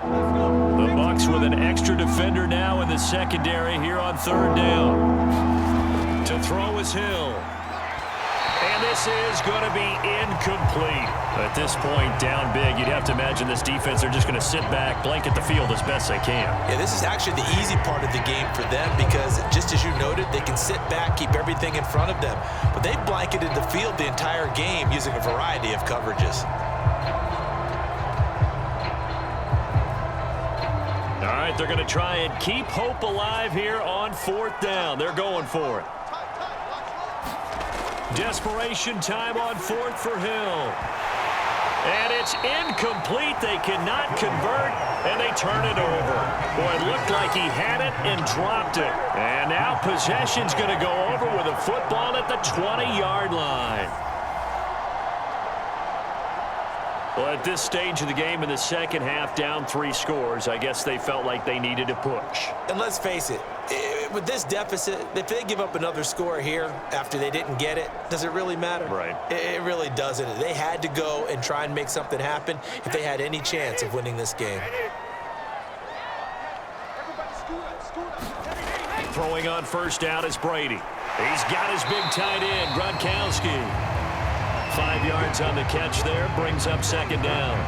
The Bucs with an extra defender now in the secondary here on third down. To throw is Hill. And And this is going to be incomplete. At this point, down big, you'd have to imagine this defense, they're just going to sit back, blanket the field as best they can. Yeah, this is actually the easy part of the game for them because, just as you noted, they can sit back, keep everything in front of them. But they blanketed the field the entire game using a variety of coverages. All right, they're going to try and keep hope alive here on 4th down. They're going for it. Desperation time on 4th for Hill. And it's incomplete. They cannot convert, and they turn it over. Boy, it looked like he had it and dropped it. And now possession's going to go over with a football at the 20-yard line. Well, at this stage of the game in the second half, down 3 scores, I guess they felt like they needed a push. And let's face it, with this deficit, if they give up another score here after they didn't get it, does it really matter? Right. It really doesn't. They had to go and try and make something happen if they had any chance of winning this game. Throwing on 1st down is Brady. He's got his big tight end, Gronkowski. 5 yards on the catch there, brings up 2nd down.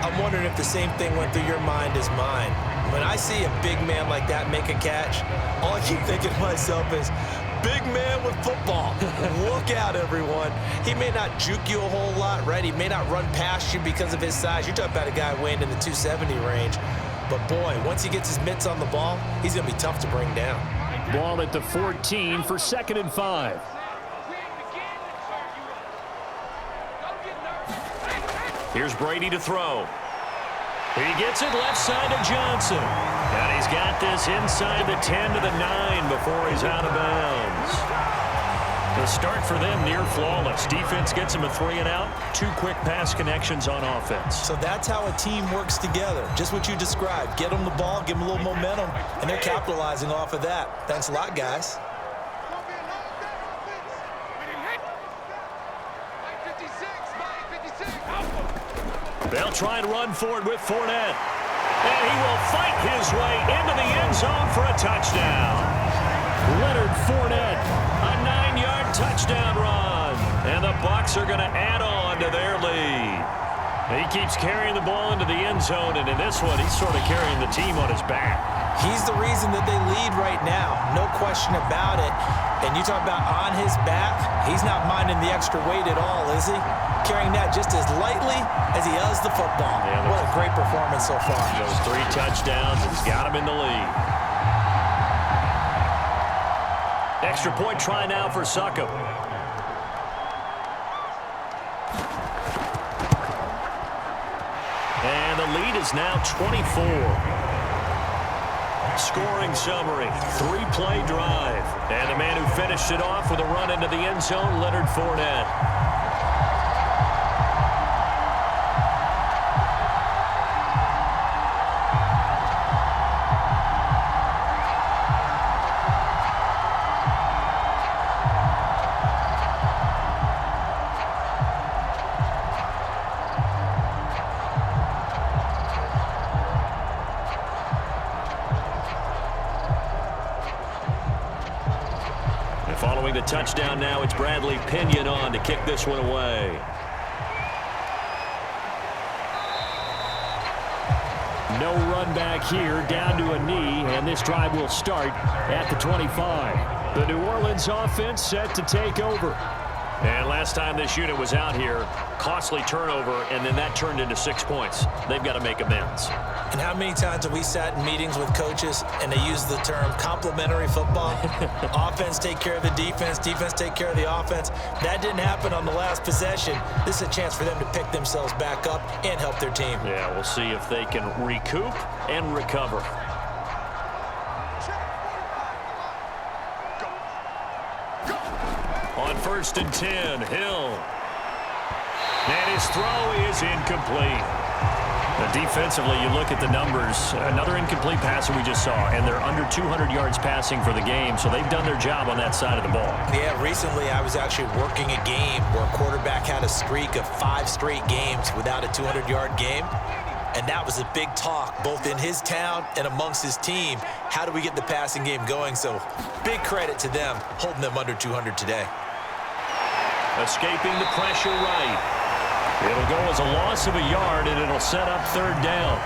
I'm wondering if the same thing went through your mind as mine. When I see a big man like that make a catch, all I keep thinking to myself is, big man with football. Look out, everyone. He may not juke you a whole lot, right? He may not run past you because of his size. You're talking about a guy weighing in the 270 range. But, boy, once he gets his mitts on the ball, he's going to be tough to bring down. Ball at the 14 for 2nd and 5. Here's Brady to throw. He gets it left side to Johnson. And he's got this inside the 10 to the 9 before he's out of bounds. The start for them near flawless. Defense gets him a 3 and out. 2 quick pass connections on offense. So that's how a team works together. Just what you described. Get them the ball, give them a little momentum, and they're capitalizing off of that. Thanks a lot, guys. They'll try and run forward with Fournette. And he will fight his way into the end zone for a touchdown. Leonard Fournette, a 9-yard touchdown run. And the Bucs are going to add on to their lead. He keeps carrying the ball into the end zone, and in this one, he's sort of carrying the team on his back. He's the reason that they lead right now. No question about it. And you talk about on his back, he's not minding the extra weight at all, is he? Carrying that just as lightly as he does the football. Yeah, what a great performance so far. Those 3 touchdowns has got him in the lead. Extra point try now for Succop. And the lead is now 24. Scoring summary, 3-play drive. And the man who finished it off with a run into the end zone, Leonard Fournette. Following the touchdown now, it's Bradley Pinion on to kick this one away. No run back here, down to a knee, and this drive will start at the 25. The New Orleans offense set to take over. And last time this unit was out here, costly turnover, and then that turned into 6 points. They've got to make amends. And how many times have we sat in meetings with coaches and they use the term complementary football? Offense take care of the defense, defense take care of the offense. That didn't happen on the last possession. This is a chance for them to pick themselves back up and help their team. Yeah, we'll see if they can recoup and recover. On 1st and 10, Hill. And his throw is incomplete. Defensively, you look at the numbers, another incomplete passer we just saw, and they're under 200 yards passing for the game, so they've done their job on that side of the ball. Yeah, recently I was actually working a game where a quarterback had a streak of 5 straight games without a 200-yard game, and that was a big talk both in his town and amongst his team. How do we get the passing game going? So big credit to them holding them under 200 today. Escaping the pressure right. It'll go as a loss of a yard, and it'll set up third down.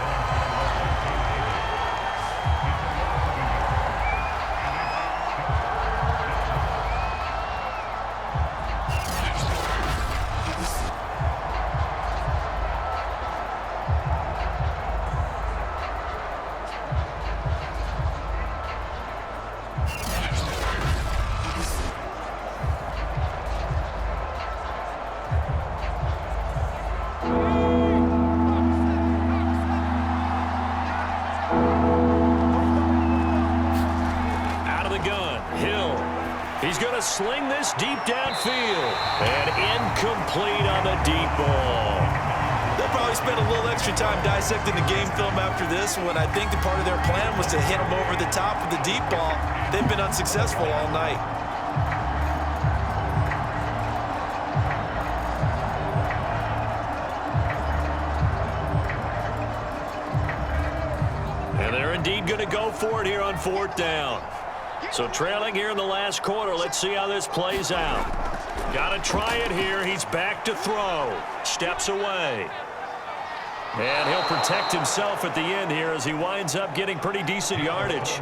Sling this deep downfield. And incomplete on the deep ball. They'll probably spend a little extra time dissecting the game film after this one. I think the part of their plan was to hit them over the top of the deep ball. They've been unsuccessful all night. And they're indeed going to go for it here on fourth down. So trailing here in the last quarter. Let's see how this plays out. Got to try it here. He's back to throw. Steps away. And he'll protect himself at the end here as he winds up getting pretty decent yardage.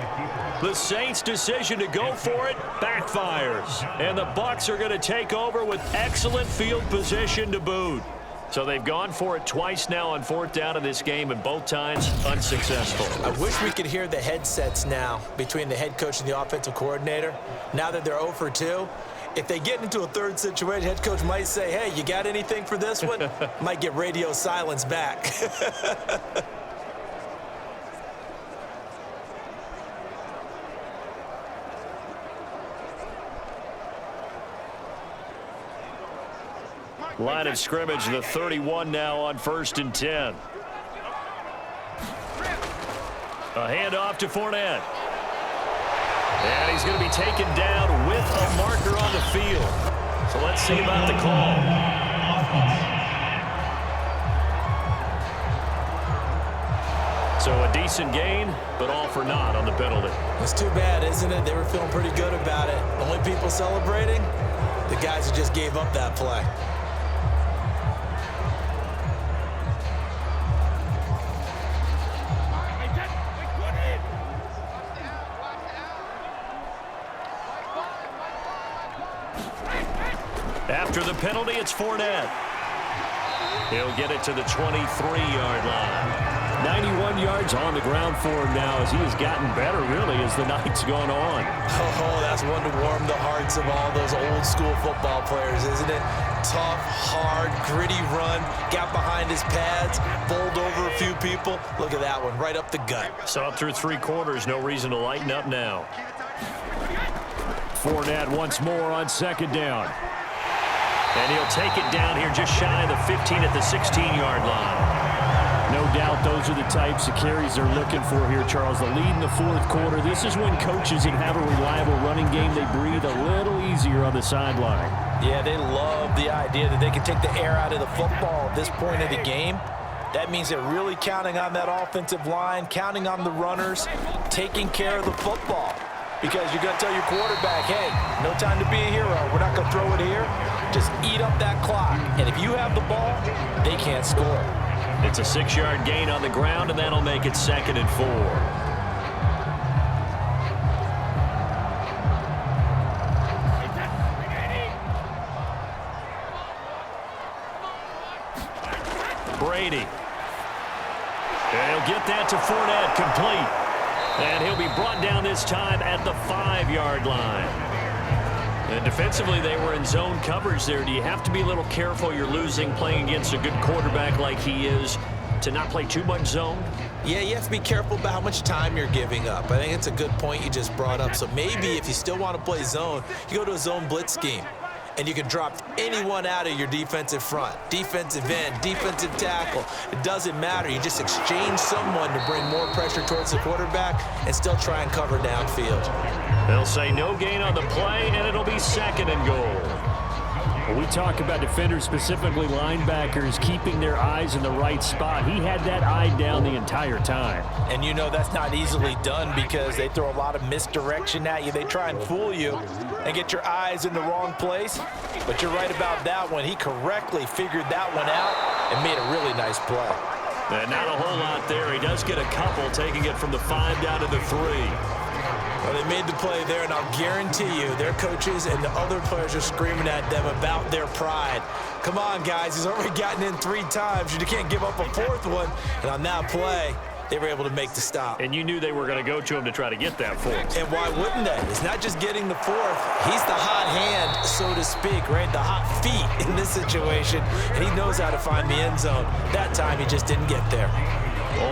The Saints' decision to go for it backfires. And the Bucs are going to take over with excellent field position to boot. So they've gone for it twice now on fourth down in this game, and both times unsuccessful. I wish we could hear the headsets now between the head coach and the offensive coordinator. Now that they're 0 for 2, if they get into a third situation, head coach might say, hey, you got anything for this one? Might get radio silence back. Line of scrimmage, the 31 now on 1st and 10. A handoff to Fournette. And he's going to be taken down with a marker on the field. So let's see about the call. So a decent gain, but all for naught on the penalty. It's too bad, isn't it? They were feeling pretty good about it. The only people celebrating, the guys who just gave up that play. After the penalty, it's Fournette. He'll get it to the 23-yard line. 91 yards on the ground for him now as he has gotten better, really, as the night's gone on. Oh, that's one to warm the hearts of all those old-school football players, isn't it? Tough, hard, gritty run, got behind his pads, bowled over a few people. Look at that one, right up the gut. So up through 3 quarters, no reason to lighten up now. Fournette once more on 2nd down. And he'll take it down here just shy of the 15 at the 16-yard line. No doubt those are the types of carries they're looking for here, Charles. The lead in the 4th quarter. This is when coaches that have a reliable running game, they breathe a little easier on the sideline. Yeah, they love the idea that they can take the air out of the football at this point of the game. That means they're really counting on that offensive line, counting on the runners, taking care of the football. Because you're going to tell your quarterback, hey, no time to be a hero. We're not going to throw it here. Just eat up that clock. And if you have the ball, they can't score. It's a 6-yard gain on the ground, and that'll make it 2nd and 4. Brady. And he'll get that to Fournette, complete. And he'll be brought down this time at the 5-yard line. And defensively, they were in zone coverage there. Do you have to be a little careful? You're losing playing against a good quarterback like he is to not play too much zone? Yeah, you have to be careful about how much time you're giving up. I think it's a good point you just brought up. So maybe if you still want to play zone, you go to a zone blitz scheme. And you can drop anyone out of your defensive front, defensive end, defensive tackle. It doesn't matter. You just exchange someone to bring more pressure towards the quarterback and still try and cover downfield. They'll say no gain on the play, and it'll be 2nd and goal. When we talk about defenders, specifically linebackers, keeping their eyes in the right spot, he had that eye down the entire time. And you know that's not easily done because they throw a lot of misdirection at you. They try and fool you and get your eyes in the wrong place. But you're right about that one. He correctly figured that one out and made a really nice play. And not a whole lot there. He does get a couple, taking it from the 5 down to the 3. Well, they made the play there, and I'll guarantee you their coaches and the other players are screaming at them about their pride. Come on, guys. He's already gotten in 3 times. You can't give up a 4th one. And on that play, they were able to make the stop. And you knew they were going to go to him to try to get that 4th. And why wouldn't they? It's not just getting the 4th. He's the hot hand, so to speak, right? The hot feet in this situation. And he knows how to find the end zone. That time, he just didn't get there.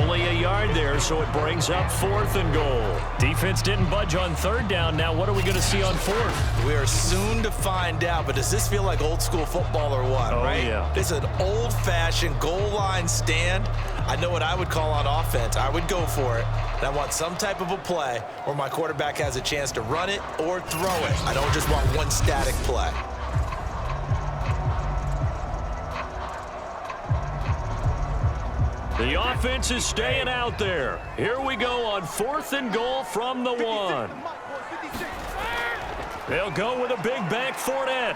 Only a yard there, so it brings up 4th and goal. Defense didn't budge on 3rd down. Now what are we going to see on 4th? We are soon to find out, but does this feel like old school football or what, right? Yeah. This is an old-fashioned goal line stand. I know what I would call on offense. I would go for it. And I want some type of a play where my quarterback has a chance to run it or throw it. I don't just want one static play. The offense is staying out there. Here we go on 4th and goal from the 1. They'll go with a big bank Fournette.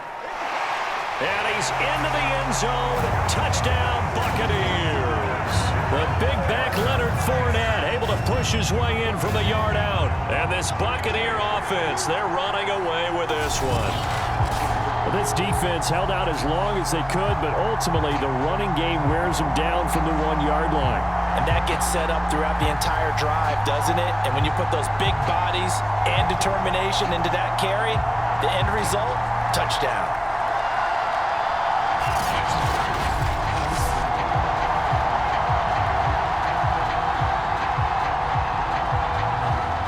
And he's into the end zone. Touchdown, Buccaneers. The big back Leonard Fournette able to push his way in from a yard out. And this Buccaneer offense, they're running away with this one. Well, this defense held out as long as they could, but ultimately the running game wears them down from the 1-yard line. And that gets set up throughout the entire drive, doesn't it? And when you put those big bodies and determination into that carry, the end result, touchdown.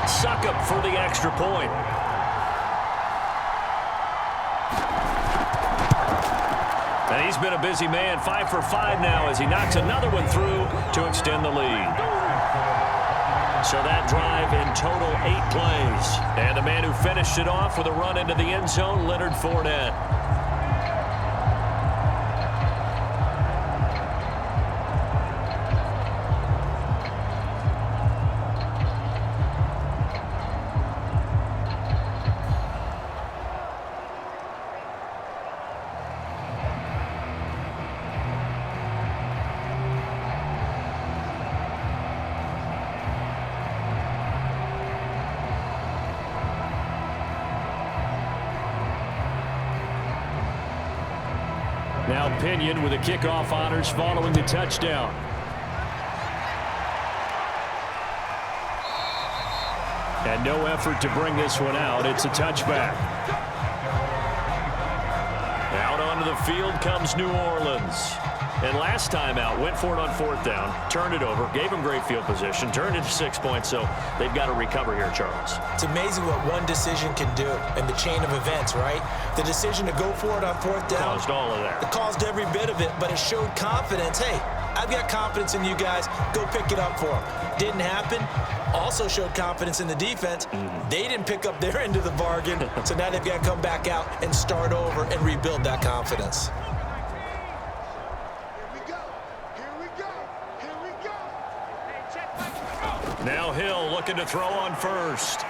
Suck up for the extra point. And he's been a busy man, 5 for 5 now as he knocks another one through to extend the lead. So that drive in total 8 plays. And the man who finished it off with a run into the end zone, Leonard Fournette. Now Pinion with the kickoff honors following the touchdown. And no effort to bring this one out. It's a touchback. Out onto the field comes New Orleans. And last time out, went for it on 4th down, turned it over, gave him great field position, turned it to 6 points, so they've got to recover here, Charles. It's amazing what one decision can do in the chain of events, right? The decision to go for it on 4th down. Caused all of that. It caused every bit of it, but it showed confidence. Hey, I've got confidence in you guys. Go pick it up for them. Didn't happen. Also showed confidence in the defense. They didn't pick up their end of the bargain, so now they've got to come back out and start over and rebuild that confidence. Now Hill looking to throw on 1st.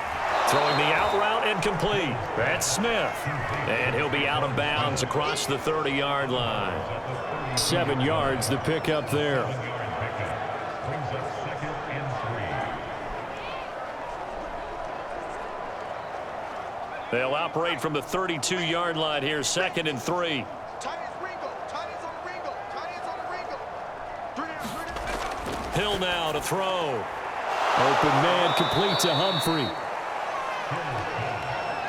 Throwing the out route incomplete. That's Smith. And he'll be out of bounds across the 30-yard line. 7 yards the pickup there. They'll operate from the 32-yard line here, 2nd and 3. Hill now to throw. Open man complete to Humphrey.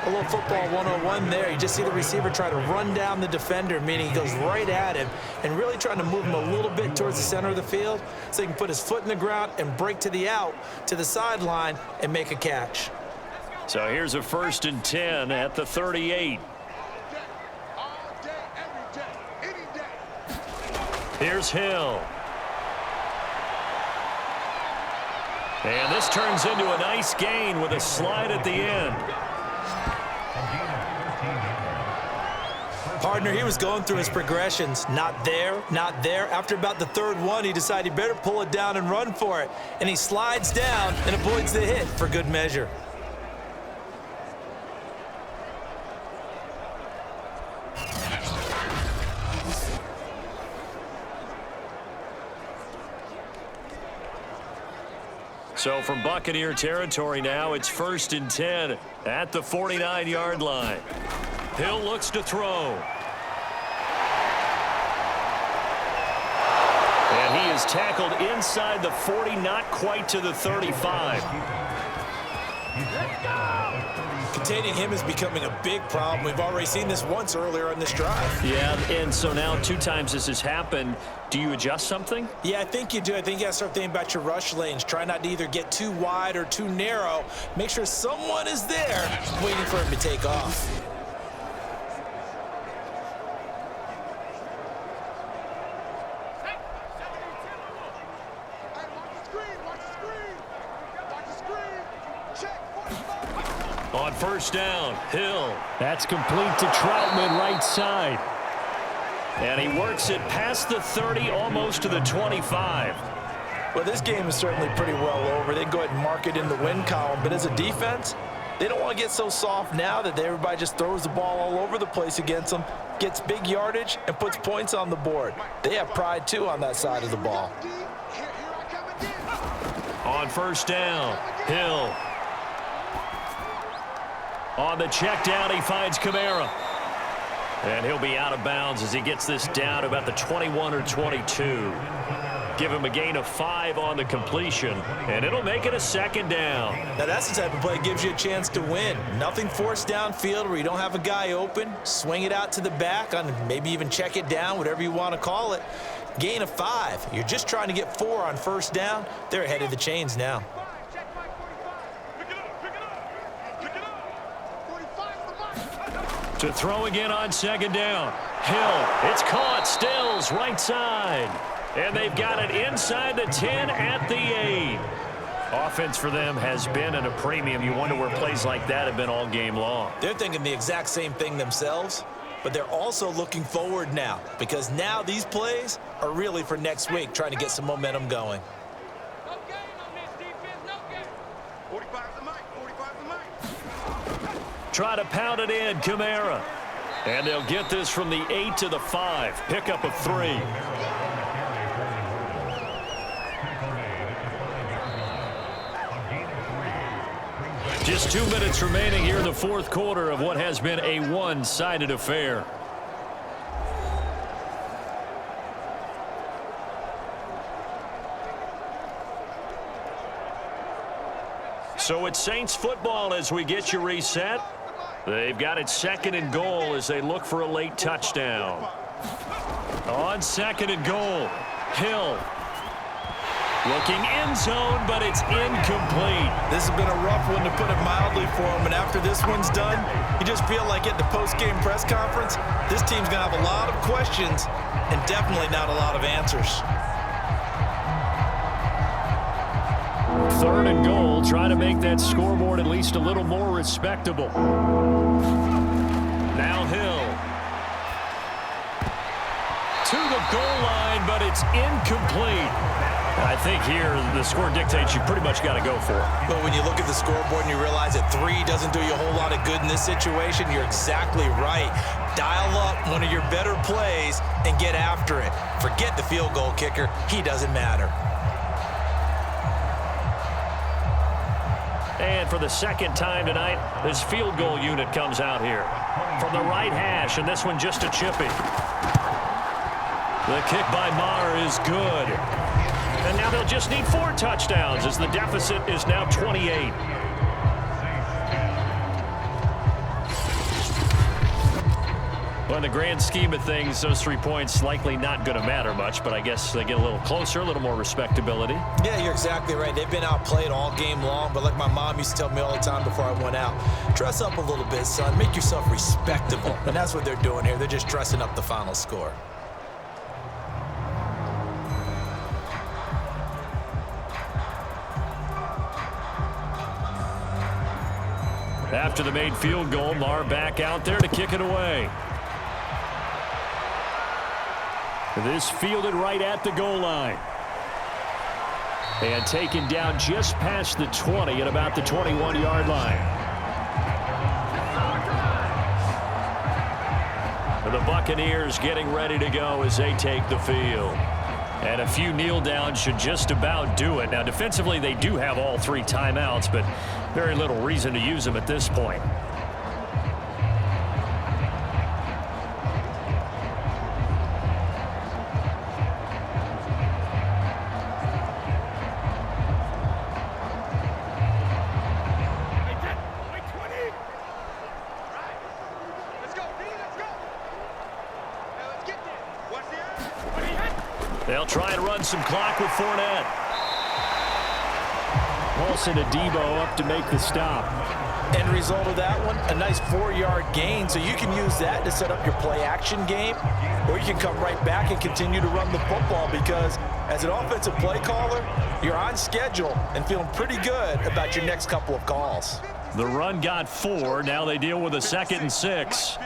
A little football 101 there. You just see the receiver try to run down the defender, meaning he goes right at him and really trying to move him a little bit towards the center of the field so he can put his foot in the ground and break to the out, to the sideline, and make a catch. So here's a 1st and 10 at the 38. Here's Hill. And this turns into a nice gain with a slide at the end. Partner, he was going through his progressions. Not there, not there. After about the third one, he decided he better pull it down and run for it. And he slides down and avoids the hit for good measure. So from Buccaneer territory now, it's 1st and 10 at the 49-yard line. Hill looks to throw. And he is tackled inside the 40, not quite to the 35. Containing him is becoming a big problem. We've already seen this once earlier in this drive. Yeah, and so now 2 times this has happened. Do you adjust something? Yeah, I think you do. I think you got to start thinking about your rush lanes. Try not to either get too wide or too narrow. Make sure someone is there waiting for him to take off. On 1st down, Hill. That's complete to Troutman, right side. And he works it past the 30, almost to the 25. Well, this game is certainly pretty well over. They go ahead and mark it in the win column. But as a defense, they don't want to get so soft now that everybody just throws the ball all over the place against them, gets big yardage, and puts points on the board. They have pride, too, on that side of the ball. On 1st down, Hill. On the check down, he finds Kamara. And he'll be out of bounds as he gets this down about the 21 or 22. Give him a gain of 5 on the completion, and it'll make it a 2nd down. Now, that's the type of play that gives you a chance to win. Nothing forced downfield where you don't have a guy open. Swing it out to the back, on maybe even check it down, whatever you want to call it. Gain of 5. You're just trying to get 4 on 1st down. They're ahead of the chains now. To throw again on 2nd down. Hill, it's caught, Stills, right side. And they've got it inside the 10 at the 8. Offense for them has been at a premium. You wonder where plays like that have been all game long. They're thinking the exact same thing themselves, but they're also looking forward now because now these plays are really for next week, trying to get some momentum going. Try to pound it in, Kamara. And they'll get this from the 8 to the 5. Pickup of 3. Just 2 minutes remaining here in the 4th quarter of what has been a one-sided affair. So it's Saints football as we get you reset. They've got it 2nd and goal as they look for a late touchdown. On 2nd and goal, Hill. Looking end zone, but it's incomplete. This has been a rough one, to put it mildly, for him. And after this one's done, you just feel like at the post-game press conference, this team's going to have a lot of questions and definitely not a lot of answers. 3rd and goal, trying to make that scoreboard at least a little more respectable. Now Hill. To the goal line, but it's incomplete. I think here the score dictates you pretty much got to go for it. But when you look at the scoreboard and you realize that 3 doesn't do you a whole lot of good in this situation, you're exactly right. Dial up one of your better plays and get after it. Forget the field goal kicker. He doesn't matter. And for the 2nd time tonight, this field goal unit comes out here. From the right hash, and this one just a chippy. The kick by Maher is good. And now they'll just need 4 touchdowns as the deficit is now 28. Well, in the grand scheme of things, those 3 points likely not going to matter much, but I guess they get a little closer, a little more respectability. Yeah, you're exactly right. They've been outplayed all game long, but like my mom used to tell me all the time before I went out, dress up a little bit, son. Make yourself respectable. And that's what they're doing here. They're just dressing up the final score. After the made field goal, Maher back out there to kick it away. This fielded right at the goal line. And taken down just past the 20 at about the 21-yard line. The Buccaneers getting ready to go as they take the field. And a few kneel downs should just about do it. Now, defensively, they do have all 3 timeouts, but very little reason to use them at this point. They'll try and run some clock with Fournette. Paulson to Debo up to make the stop. End result of that one, a nice 4-yard gain, so you can use that to set up your play-action game, or you can come right back and continue to run the football because as an offensive play caller, you're on schedule and feeling pretty good about your next couple of calls. The run got 4. Now they deal with a 2nd and 6.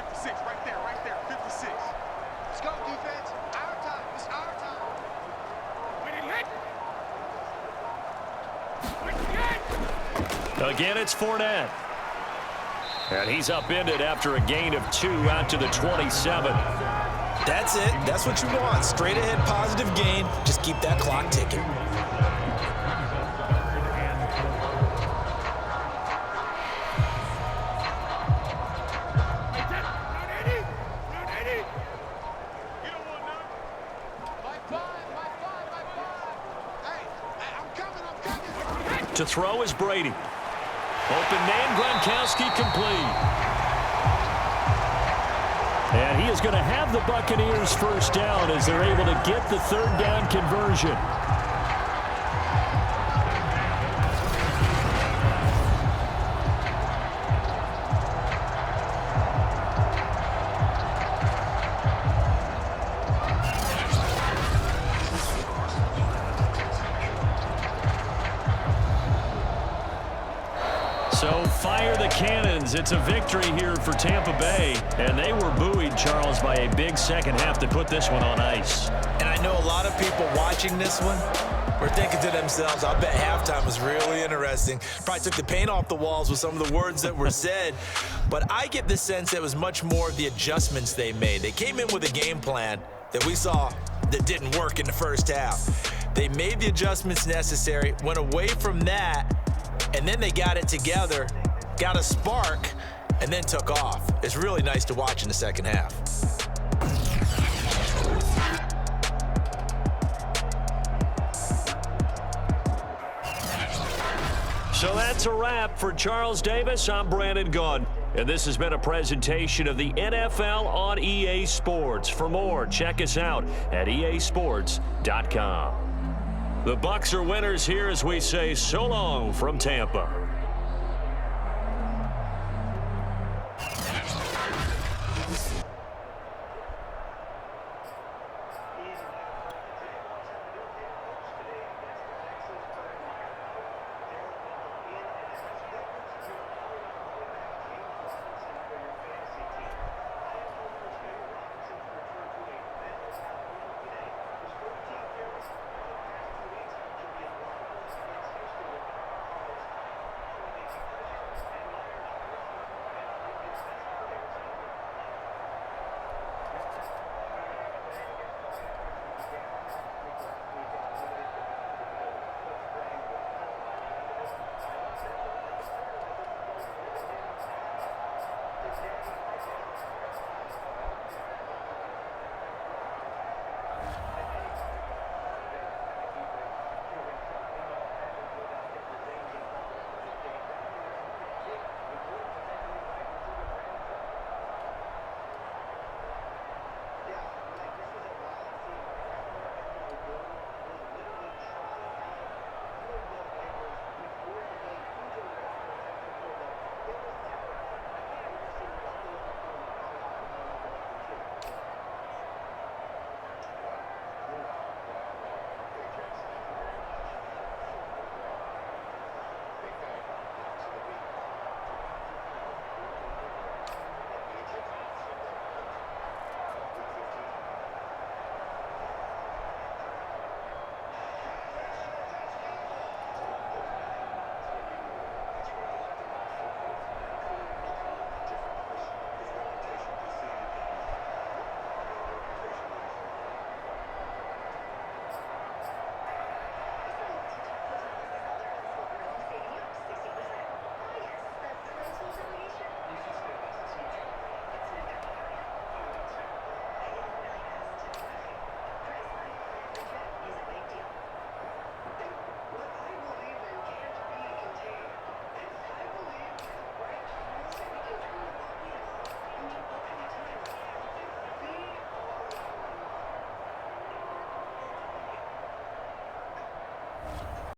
Again, it's Fournette. And he's upended after a gain of 2 out to the 27. That's it. That's what you want. Straight ahead positive gain. Just keep that clock ticking. To throw is Brady. Open man, Gronkowski complete. And he is going to have the Buccaneers first down as they're able to get the 3rd down conversion. So fire the cannons. It's a victory here for Tampa Bay. And they were buoyed, Charles, by a big second half to put this one on ice. And I know a lot of people watching this one were thinking to themselves, I bet halftime was really interesting. Probably took the paint off the walls with some of the words that were said. But I get the sense that it was much more of the adjustments they made. They came in with a game plan that we saw that didn't work in the first half. They made the adjustments necessary, went away from that, and then they got it together, got a spark, and then took off. It's really nice to watch in the second half. So that's a wrap for Charles Davis. I'm Brandon Gunn. And this has been a presentation of the NFL on EA Sports. For more, check us out at easports.com. The Bucs are winners here as we say so long from Tampa.